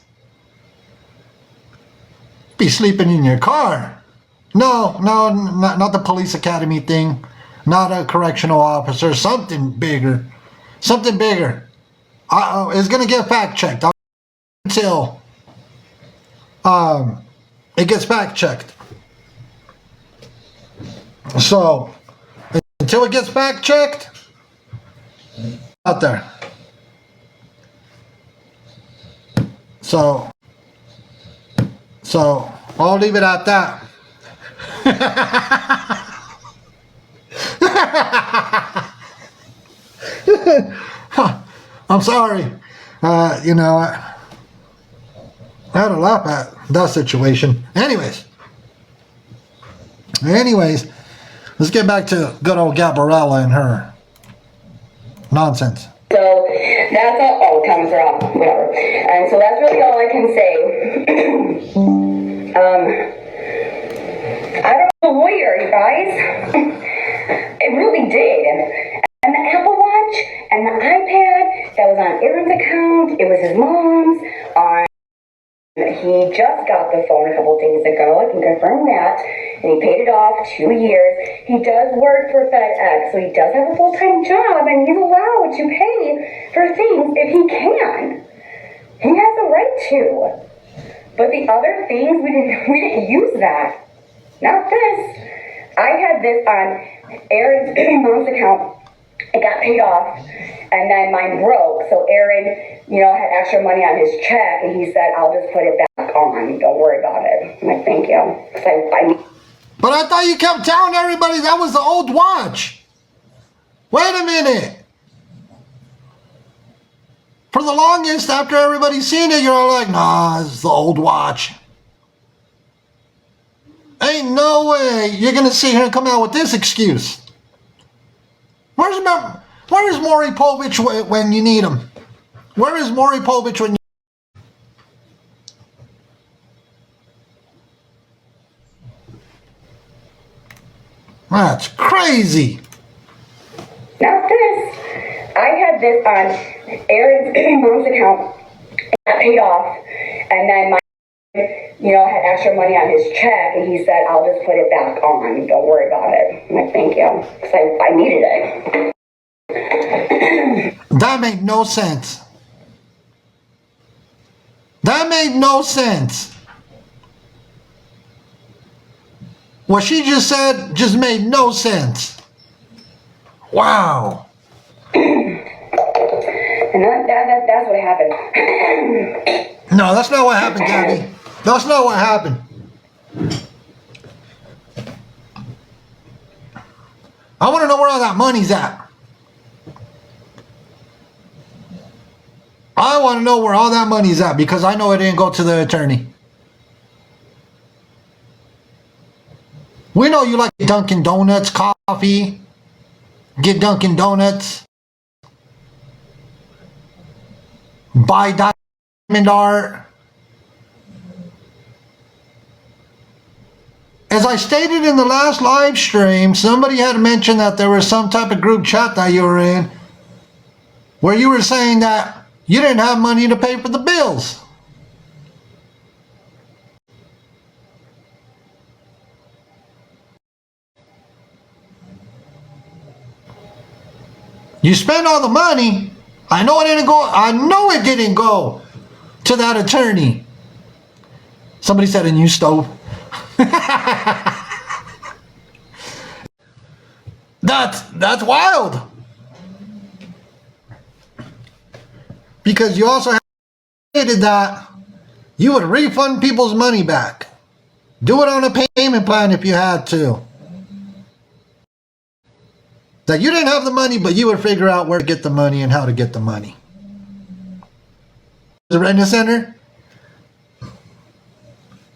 Speaker 2: be sleeping in your car. No, not the police academy thing. Not a correctional officer. Something bigger. Something bigger. It's going to get fact checked until it gets fact checked. So, until it gets fact checked, out there. So I'll leave it at that. I'm sorry. You know, I had to laugh at that situation. Anyways, let's get back to good old Gabriella and her nonsense.
Speaker 6: So that's all. Comments are off, whatever. And so that's really all I can say. I don't know, lawyer, you guys. It really did. And the Apple Watch and the iPad that was on Aaron's account, it was his mom's. He just got the phone a couple days ago. I can confirm that. And he paid it off 2 years. He does work for FedEx, so he does have a full-time job, and he's allowed to pay for things if he can. He has the right to. But the other things, we didn't use that. Not this. I had this on Aaron's mom's account. It got paid off, and then mine broke. So Aaron, you know, had extra money on his check, and he said, "I'll just put it back on. Don't worry about it." I'm like, "Thank you."
Speaker 2: But I thought you kept telling everybody that was the old watch. Wait a minute. For the longest, after everybody's seen it, you're all like, "Nah, it's the old watch." Ain't no way you're gonna sit here and come out with this excuse. Where is Maury Povich when you need him? Where is Maury Povich when you... That's crazy.
Speaker 6: Not this. I had this on Aaron's mom's account. It got paid off, and then my, you know, had extra money on his check, and he said, "I'll just put it back on. Don't worry about it." I'm like, "Thank you," because I needed it.
Speaker 2: That made no sense. That made no sense. What she just said just made no sense. Wow.
Speaker 6: And that's what happened.
Speaker 2: No, that's not what happened, Gabby. That's not what happened. I want to know where all that money's at. I want to know where all that money's at because I know it didn't go to the attorney. We know you like Dunkin' Donuts, coffee. Get Dunkin' Donuts. Buy diamond art. As I stated in the last live stream, somebody had mentioned that there was some type of group chat that you were in where you were saying that you didn't have money to pay for the bills. You spent all the money. I know it didn't go to that attorney. Somebody said a new stove. That's wild. Because you also stated that you would refund people's money back. Do it on a payment plan if you had to. That you didn't have the money, but you would figure out where to get the money and how to get the money. The Rent Center?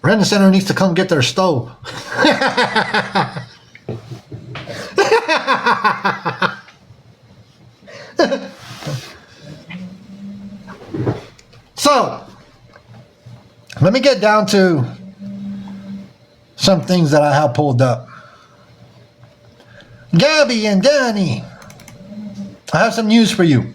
Speaker 2: Rent Center needs to come get their stove. So, let me get down to some things that I have pulled up. Gabby and Danny, I have some news for you.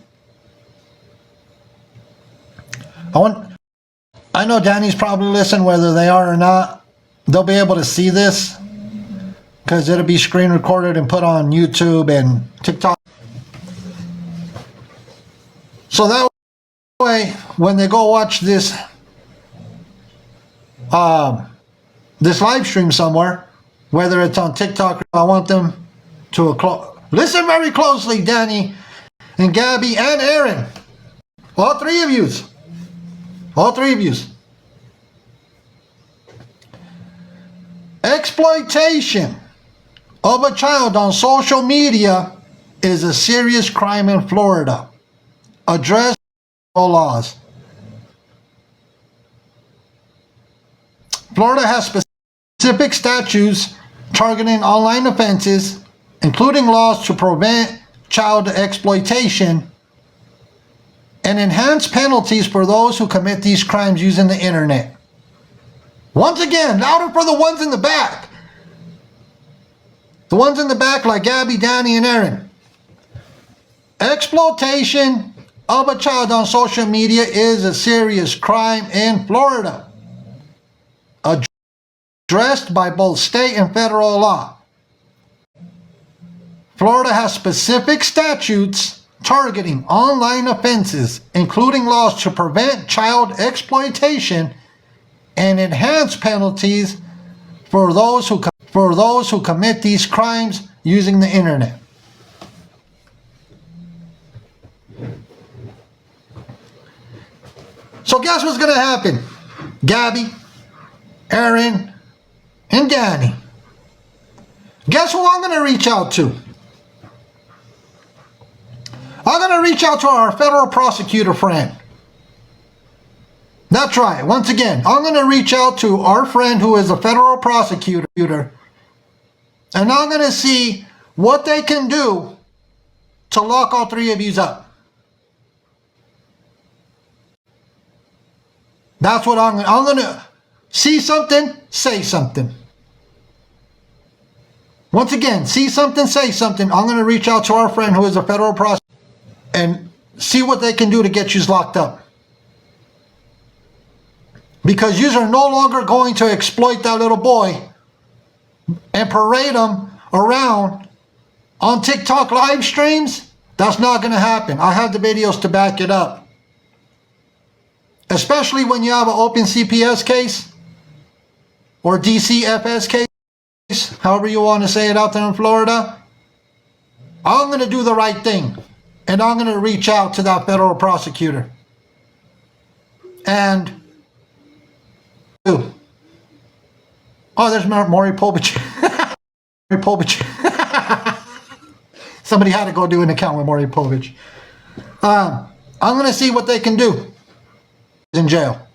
Speaker 2: I know Danny's probably listening whether they are or not. they'll be able to see this because it'll be screen recorded and put on YouTube and TikTok. So that way, when they go watch this this live stream somewhere, whether it's on TikTok, I want them to listen very closely, Danny and Gabby and Aaron. All three of yous. All three of yous. Exploitation of a child on social media is a serious crime in Florida. Address laws. Florida has specific statutes targeting online offenses, including laws to prevent child exploitation and enhance penalties for those who commit these crimes using the internet. Once again, louder for the ones in the back. The ones in the back like Gabby, Danny, and Aaron. Exploitation of a child on social media is a serious crime in Florida, addressed by both state and federal law. Florida has specific statutes targeting online offenses, including laws to prevent child exploitation and enhance penalties for those who commit these crimes using the internet. So guess what's going to happen? Gabby, Aaron, and Danny. Guess who I'm going to reach out to? I'm going to reach out to our federal prosecutor friend. That's right. Once again, I'm going to reach out to our friend who is a federal prosecutor, and I'm going to see what they can do to lock all three of yous up. That's what I'm going to see something, say something. Once again, see something, say something. I'm going to reach out to our friend who is a federal prosecutor and see what they can do to get you locked up. Because you are no longer going to exploit that little boy and parade him around on TikTok live streams. That's not going to happen. I have the videos to back it up. Especially when you have an open CPS case or DCFS case, however you want to say it out there in Florida. I'm going to do the right thing, and I'm going to reach out to that federal prosecutor. And oh, there's Maury Povich. Maury Povich. Somebody had to go do an account with Maury Povich. I'm going to see what they can do in jail.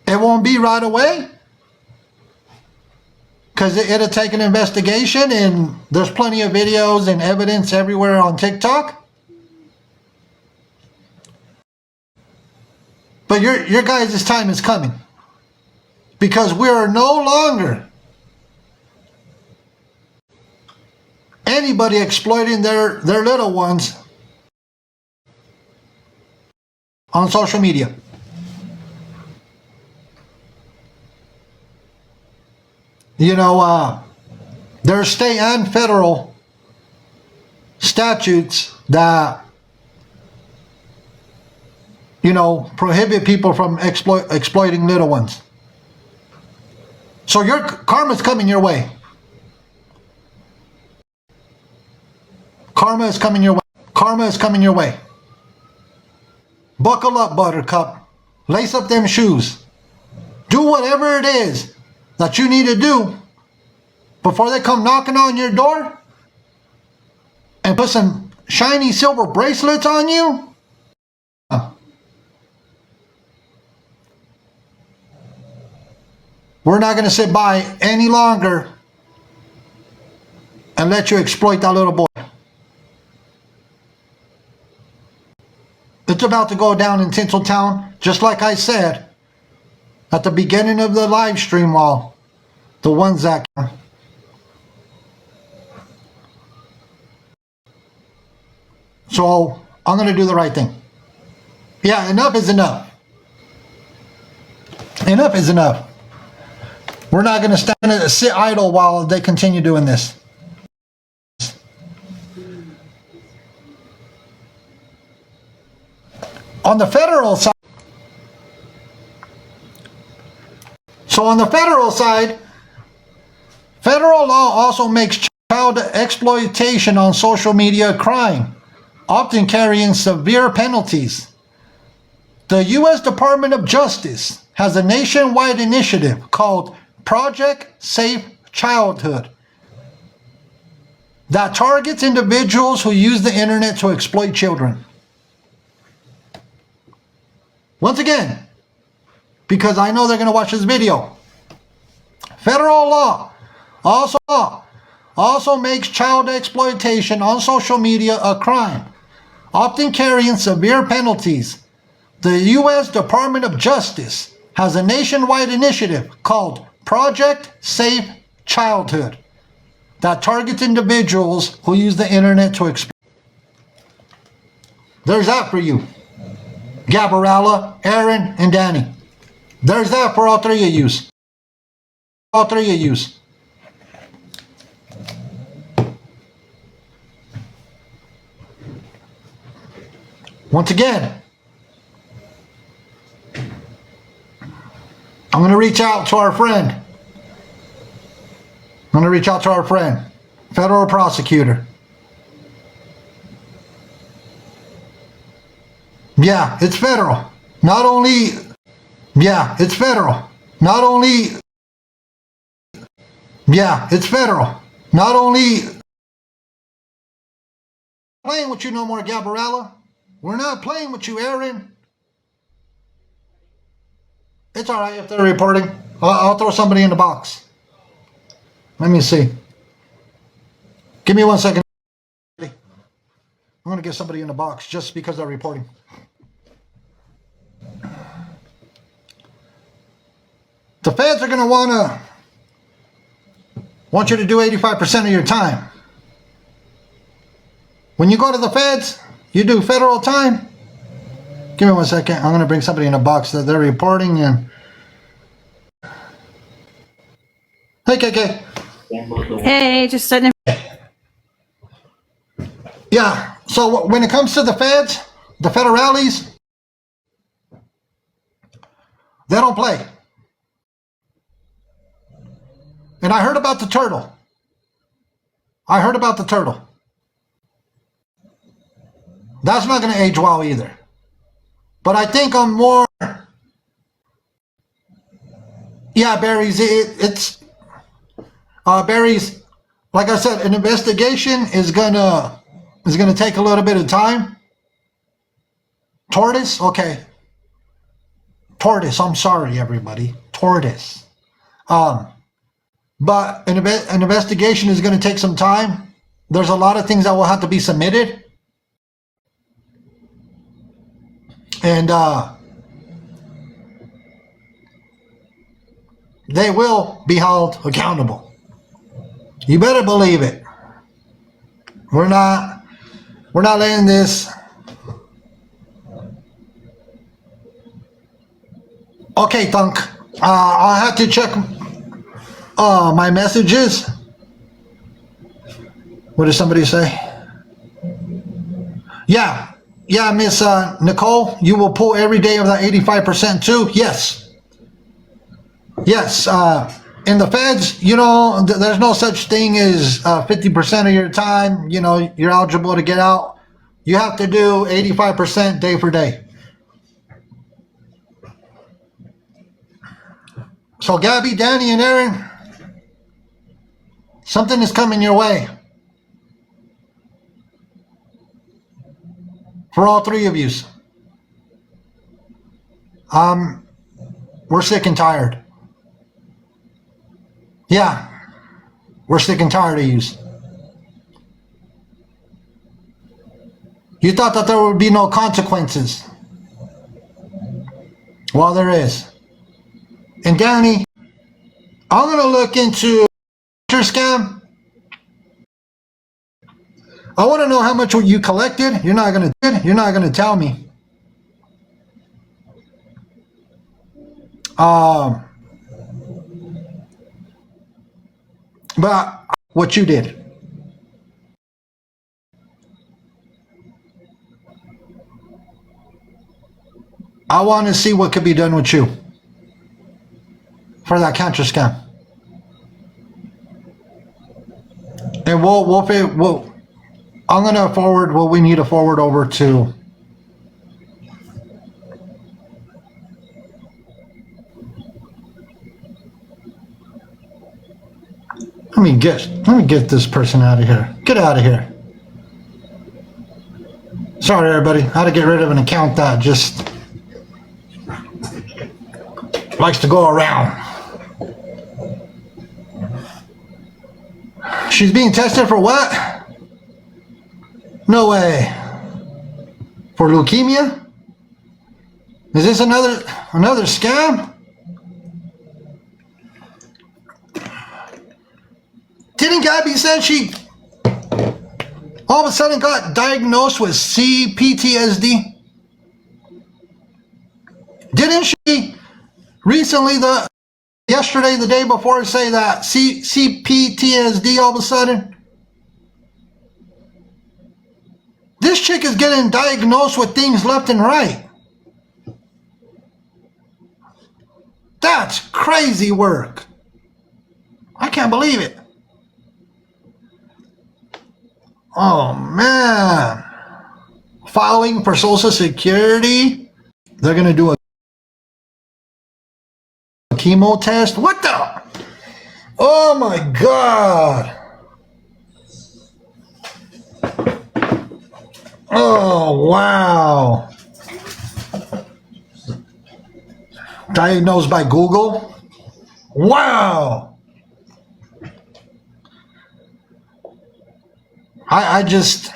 Speaker 2: It won't be right away because it'll take an investigation, and there's plenty of videos and evidence everywhere on TikTok. But your guys' time is coming, because we are no longer anybody exploiting their little ones on social media. You know, there's state and federal statutes that, you know, prohibit people from exploiting little ones. So your karma's coming your way. Karma is coming your way. Karma is coming your way. Buckle up, Buttercup. Lace up them shoes. Do whatever it is that you need to do before they come knocking on your door and put some shiny silver bracelets on you. We're not going to sit by any longer and let you exploit that little boy. It's about to go down in Tinseltown, just like I said at the beginning of the live stream, all the ones that so I'm going to do the right thing. Yeah, enough is enough. Enough is enough. We're not going to sit idle while they continue doing this. On the federal side, federal law also makes child exploitation on social media a crime, often carrying severe penalties. The U.S. Department of Justice has a nationwide initiative called Project Safe Childhood that targets individuals who use the internet to exploit children. Once again, because I know they're going to watch this video, federal law also makes child exploitation on social media a crime, often carrying severe penalties. The U.S. Department of Justice has a nationwide initiative called Project Safe Childhood that targets individuals who use the internet to exploit. There's that for you, Gabriella, Aaron, and Danny. There's that for all three of yous. All three of yous. Once again, I'm going to reach out to our friend. Federal prosecutor. Yeah, it's federal. Not only playing with you no more, Gabriella. We're not playing with you, Aaron. It's all right if they're reporting. I'll throw somebody in the box. Let me see. Give me 1 second. I'm going to get somebody in the box just because they're reporting. The feds are going to want you to do 85% of your time. When you go to the feds, you do federal time. Give me 1 second. I'm going to bring somebody in a box that they're reporting. And hey, KK.
Speaker 7: Hey, just sitting in.
Speaker 2: Yeah. So when it comes to the feds, the federales, they don't play. And I heard about the turtle. That's not going to age well either. But I think I'm more... Yeah, Barry's... Barry's... Like I said, an investigation is gonna take a little bit of time. Tortoise? Okay. Tortoise, I'm sorry, everybody. Tortoise. But an investigation is going to take some time. There's a lot of things that will have to be submitted. And they will be held accountable. You better believe it. We're not letting this. Okay, Thunk. I'll have to check my messages. What did somebody say? Yeah, Miss Nicole, you will pull every day of that 85% too? Yes. In the feds, there's no such thing as 50% of your time, you're eligible to get out. You have to do 85% day for day. So Gabby, Danny, and Aaron, something is coming your way. For all three of you. We're sick and tired. Yeah, we're sick and tired of you. You thought that there would be no consequences. Well, there is. And Danny, I'm going to look into scam. I want to know how much you collected. You're not going to tell me. But what you did. I want to see what could be done with you for that cancer scam. And I'm gonna forward what we need to forward over to. Let me get this person out of here. Get out of here. Sorry, everybody. I had to get rid of an account that just likes to go around. She's being tested for what? No way. For leukemia? Is this another scam? Didn't Gabby say she all of a sudden got diagnosed with CPTSD? Didn't she recently, yesterday, the day before, say that CPTSD all of a sudden? This chick is getting diagnosed with things left and right. That's crazy work. I can't believe it. Oh, man. Filing for Social Security. They're going to do a chemo test. What the? Oh, my God. Oh, wow. Diagnosed by Google? Wow. I just...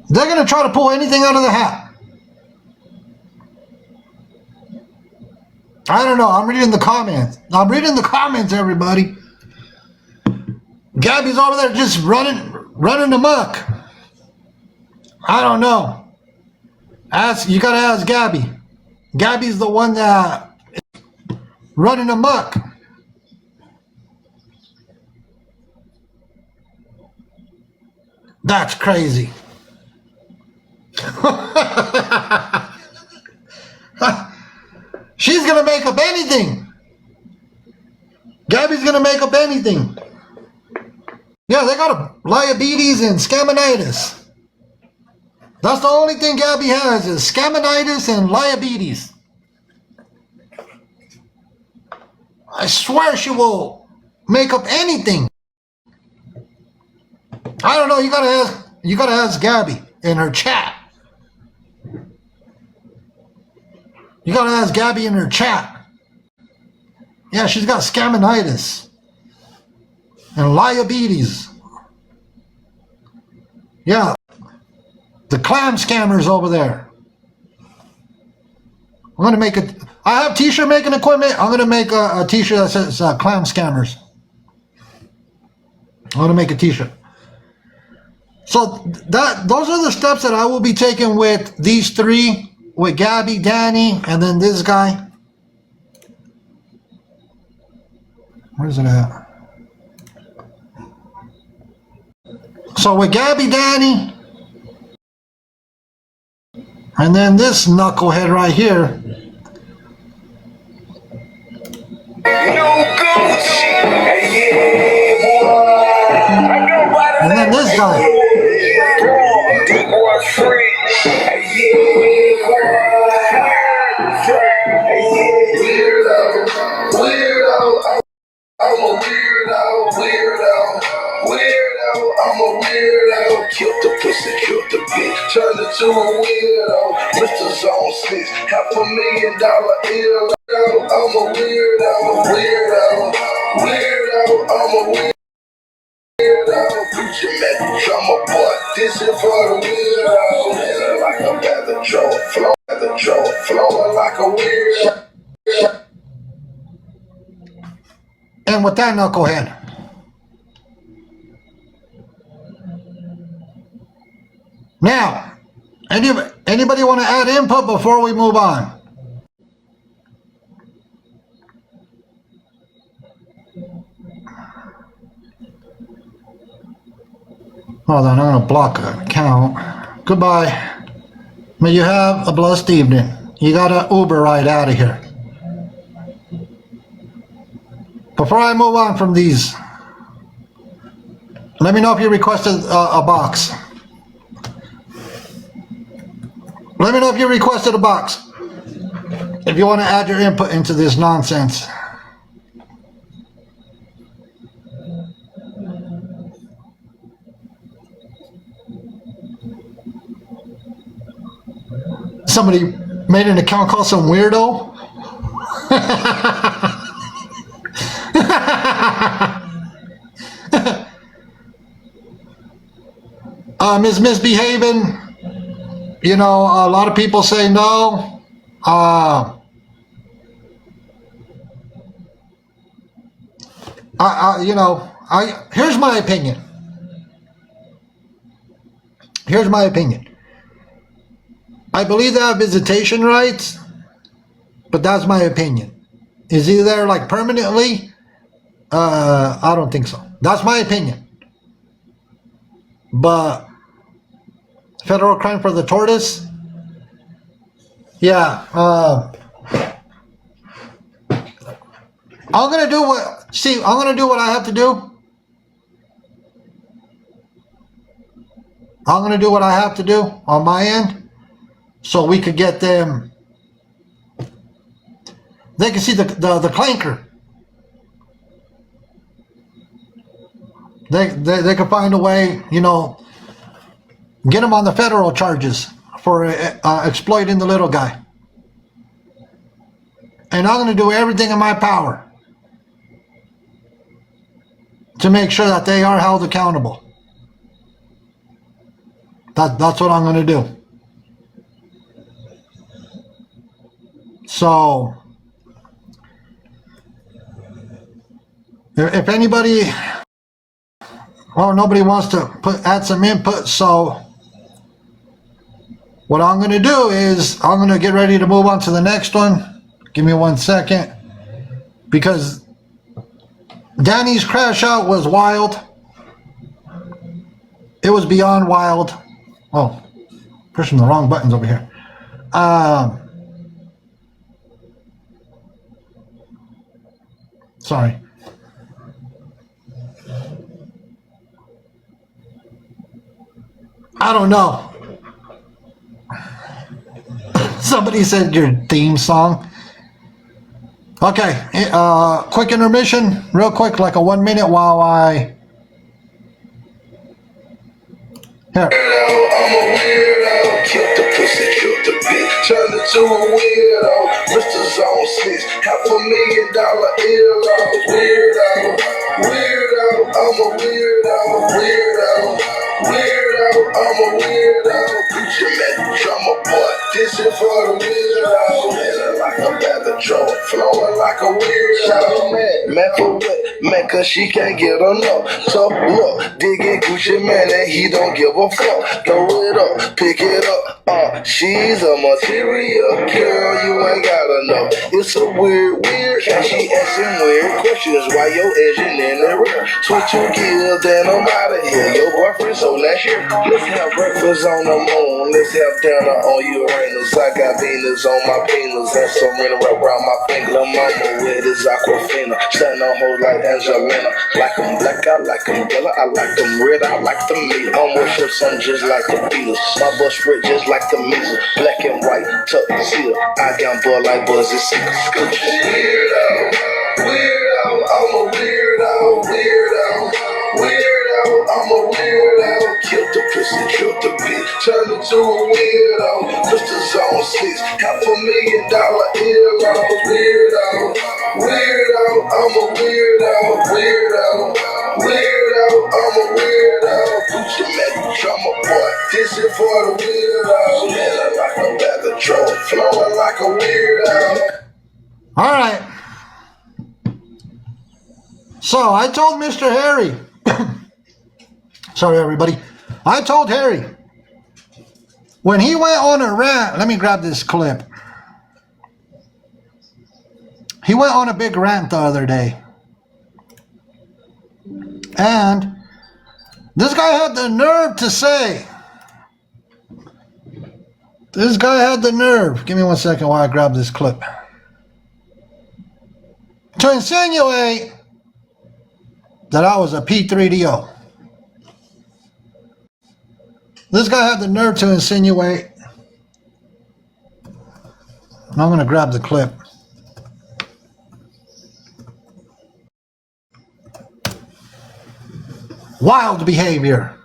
Speaker 2: They're going to try to pull anything out of the hat. I don't know. I'm reading the comments. Everybody. Gabby's over there just running amok. I don't know. You got to ask Gabby. Gabby's the one that is running amok. That's crazy. She's going to make up anything. Gabby's going to make up anything. Yeah, they got diabetes and scaminitis. That's the only thing Gabby has is scaminitis and diabetes. I swear she will make up anything. I don't know. You gotta ask Gabby in her chat. You gotta ask Gabby in her chat. Yeah, she's got scaminitis and diabetes. Yeah, the clam scammers over there. I'm gonna make it. I have t-shirt making equipment. I'm gonna make a t-shirt that says clam scammers. I'm gonna make a t-shirt. So those are the steps that I will be taking with these three, with Gabby, Danny, and then this guy. Where's it at? So with Gabby, Danny, and then this knucklehead right here. And then this guy.
Speaker 1: I'm a weirdo. Killed the pussy, killed the bitch. Turned into a weirdo. Mr. Zone 6, $500,000 ill. I'm a weirdo. I'm a weirdo. Gucci man, drummer boy. This is for the weirdo. Feeling like a feather drone, flowing like a weirdo.
Speaker 2: And with that knucklehead. Now, anybody want to add input before we move on? Hold on, I'm gonna block an account. Goodbye. May you have a blessed evening. You got an Uber ride out of here. Before I move on from these, let me know if you requested a box. Let me know if you requested a box. If you want to add your input into this nonsense. Somebody made an account called some weirdo. Is misbehaving. You know, a lot of people say no. Here's my opinion. Here's my opinion. I believe they have visitation rights, but that's my opinion. Is he there like permanently? I don't think so. That's my opinion. But federal crime for the tortoise? Yeah. I'm gonna do what I have to do. I'm gonna do what I have to do on my end, so we could get them. They can see the clanker. They can find a way, you know, get them on the federal charges for exploiting the little guy. And I'm going to do everything in my power to make sure that they are held accountable. That's what I'm going to do. So, if anybody, well, nobody wants to add some input, so what I'm going to do is I'm going to get ready to move on to the next one. Give me 1 second, because Danny's crash out was wild. It was beyond wild. Oh, pushing the wrong buttons over here. Sorry. I don't know. Somebody said your theme song. Okay, quick intermission, real quick, like a 1 minute while I... Here.
Speaker 1: I'm a weirdo, kill the pussy, kill the bitch, turn into a weirdo. Mr. Zone 6, $500,000 earlobes. Weirdo, weirdo, I'm a weirdo, weirdo, weirdo, I'm a weirdo. Gucci man, drummer boy, this is for the weirdo. Feeling like a bad patrol, flowing like a weirdo. Man, for what? Man, cause she can't get enough. So look, digging Gucci man and he don't give a fuck. Throw it up, pick it up. She's a material girl, you ain't gotta know. It's a weird, how she asking weird questions while you're edging in the rear. Switch your gears, then I'm out of here. Your boyfriend so last year. Let's have breakfast on the moon. Let's have dinner on Uranus. I got Venus on my penis and some ring around my finger. Lil' mama with his Aquafina. Standing on hoes like Angelina. Like them black, I like them yellow. I like them red, I like them meat. Almost sure some just like the Beatles. My bus spread just like the measles. Black and white, tuxedo. I got boy like Buzzy Seekers. Weirdo, weirdo, I'm a weirdo, weirdo, weirdo, I'm a weirdo. Kill the pussy, kill the bitch, turn into a weirdo. Mr. Zone 6, $500,000 earlobes. Weirdo, weirdo, I'm a weirdo, weirdo, weirdo, I'm a weirdo. Gucci man, drummer boy, this is for the weirdo. Feeling like a bad control, flowing like a weirdo.
Speaker 2: All right. So I told Mr. Harry, sorry everybody, I told Harry, when he went on a rant, let me grab this clip. He went on a big rant the other day. And This guy had the nerve to say. This guy had the nerve. Give me 1 second while I grab this clip. To insinuate that I was a P3DO. This guy had the nerve to insinuate. I'm going to grab the clip. Wild behavior.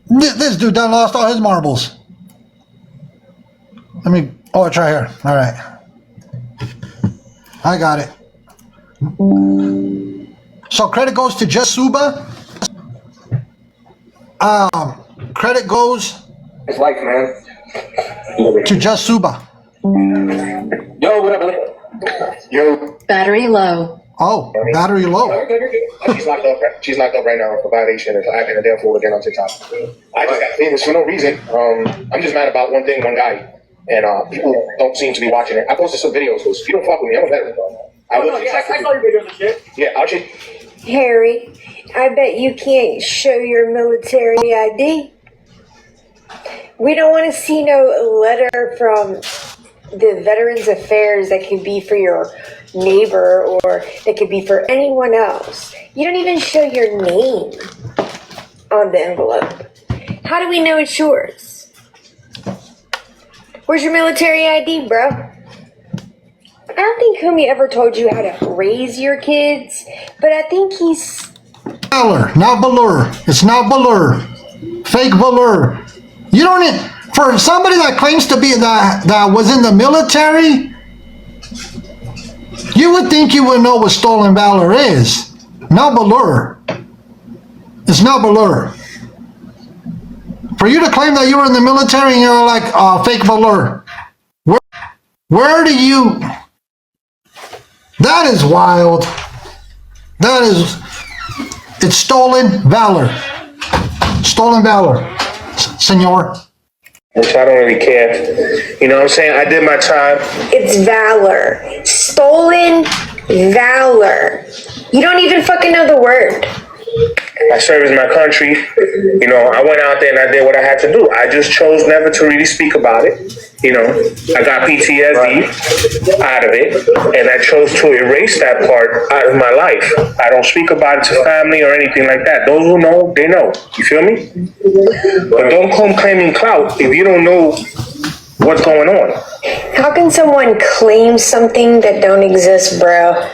Speaker 2: This dude done lost all his marbles. Let me, oh, it's right here. All right. I got it. So credit goes to Just Suba. Credit goes
Speaker 8: It's life, man.
Speaker 2: to Just Suba.
Speaker 8: Yo, what up, brother? Yo.
Speaker 3: Battery low.
Speaker 2: Oh, battery low.
Speaker 8: She's locked up. She's locked up right now for violation of acting a damn fool again on TikTok. I just got famous for no reason. I'm just mad about one thing, one guy, and people don't seem to be watching it. I posted some videos. If you don't fuck with me, I'm a veteran. I saw your videos and shit. Yeah, I'll check.
Speaker 9: Harry, I bet you can't show your military ID. We don't want to see no letter from the Veterans Affairs that could be for your neighbor or that could be for anyone else. You don't even show your name on the envelope. How do we know it's yours? Where's your military ID, bro? I don't think Homie ever told you how to raise your kids, but I think he's...
Speaker 2: Valor, not Valor. It's not Valor. Fake Valor. You don't need... For somebody that claims to be that was in the military, you would think you would know what stolen valor is. Not Valor. It's not Valor. For you to claim that you were in the military and you're like fake Valor. Where do you... That is wild. That is... It's stolen valor. Stolen valor, senor.
Speaker 8: Which I don't really care. You know what I'm saying? I did my time.
Speaker 9: It's valor. Stolen valor. You don't even fucking know the word.
Speaker 8: I served my country. You know, I went out there and I did what I had to do. I just chose never to really speak about it. You know, I got PTSD out of it, and I chose to erase that part out of my life. I don't speak about it to family or anything like that. Those who know, they know. You feel me? But don't come claiming clout if you don't know what's going on.
Speaker 9: How can someone claim something that don't exist, bro?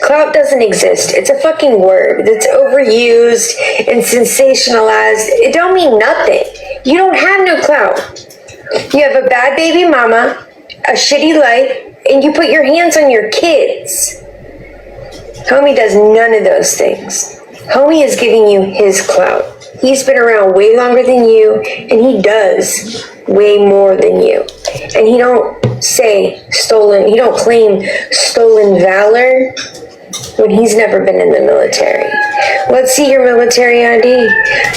Speaker 9: Clout doesn't exist. It's a fucking word that's overused and sensationalized. It don't mean nothing. You don't have no clout. You have a bad baby mama, a shitty life, and you put your hands on your kids. Homie does none of those things. Homie is giving you his clout. He's been around way longer than you, and he does way more than you. And he don't say stolen, he don't claim stolen valor when he's never been in the military. Let's see your military ID.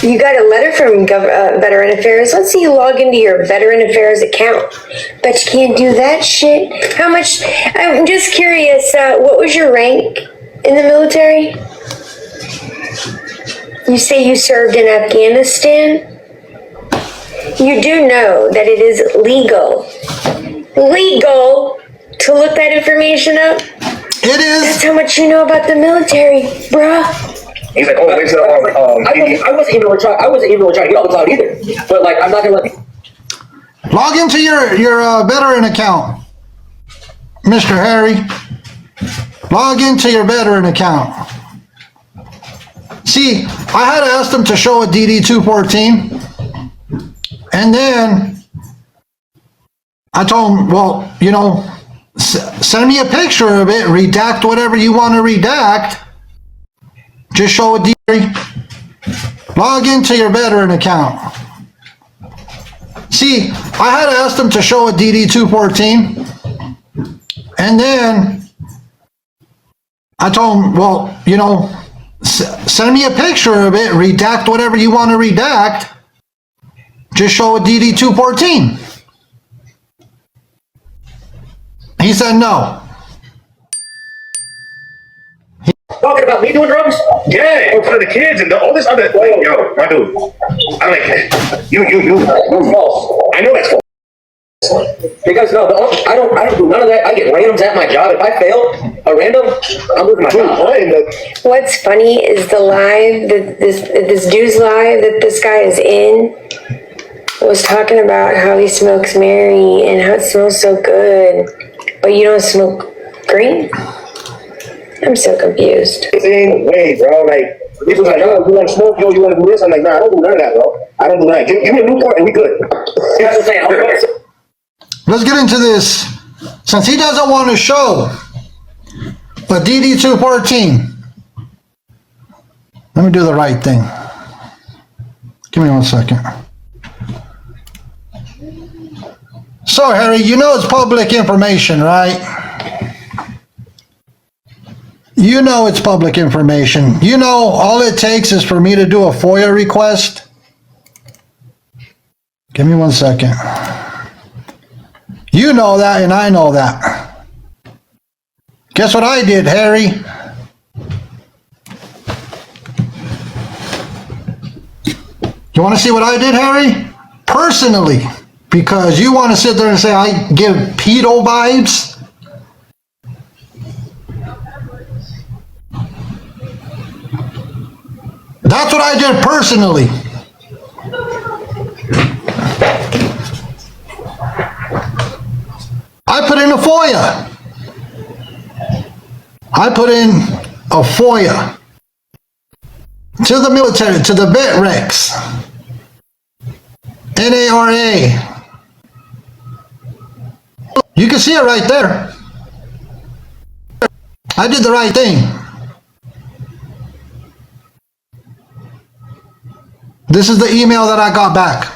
Speaker 9: You got a letter from Veteran Affairs. Let's see you log into your Veteran Affairs account. Bet you can't do that shit. How much? I'm just curious, what was your rank in the military? You say you served in Afghanistan? You do know that it is legal to look that information up?
Speaker 2: It is.
Speaker 9: That's how much you know about the military, bruh.
Speaker 8: He's like, oh, wait, so,
Speaker 5: I wasn't even trying to get all the clout either. But like, I'm not gonna let.
Speaker 2: Log into your veteran account, Mr. Harry. Log into your veteran account. See, I had asked him to show a DD-214, and then I told him, well, you know, send me a picture of it, redact whatever you want to redact, just show a DD. Log into your veteran account. See, I had asked him to show a DD-214, and then I told him, well, you know, send me a picture of it, redact whatever you want to redact, just show a DD-214. He said no.
Speaker 5: No,
Speaker 10: talking about me doing drugs?
Speaker 8: Yeah, in front of the kids and all this other. Like, yo, my dude. I'm like, you.
Speaker 10: That's false.
Speaker 8: I know that's false.
Speaker 10: Because no, I don't do none of that. I get randoms at my job. If I fail a random, I'm losing my job.
Speaker 9: What's funny is the live that this dude's live that this guy is in was talking about how he smokes Mary and how it smells so good, but you don't smoke green. I'm so confused.
Speaker 8: Same way, bro. Like, people like, oh, you want to smoke? Yo, you want to do this? I'm like, nah, I don't do none of that, bro. I don't do that. Give me a Newport and we good.
Speaker 10: That's what I'm saying.
Speaker 2: Let's get into this. Since he doesn't want to show a DD214, let me do the right thing. Give me 1 second. So, Harry, you know it's public information, right? You know it's public information. You know all it takes is for me to do a FOIA request. Give me 1 second. You know that, and I know that. Guess what I did, Harry? You want to see what I did, Harry? Personally, because you want to sit there and say I give pedo vibes. That's what I did personally. I put in a FOIA. I put in a FOIA to the military, to the vet recs, NARA. You can see it right there. I did the right thing. This is the email that I got back.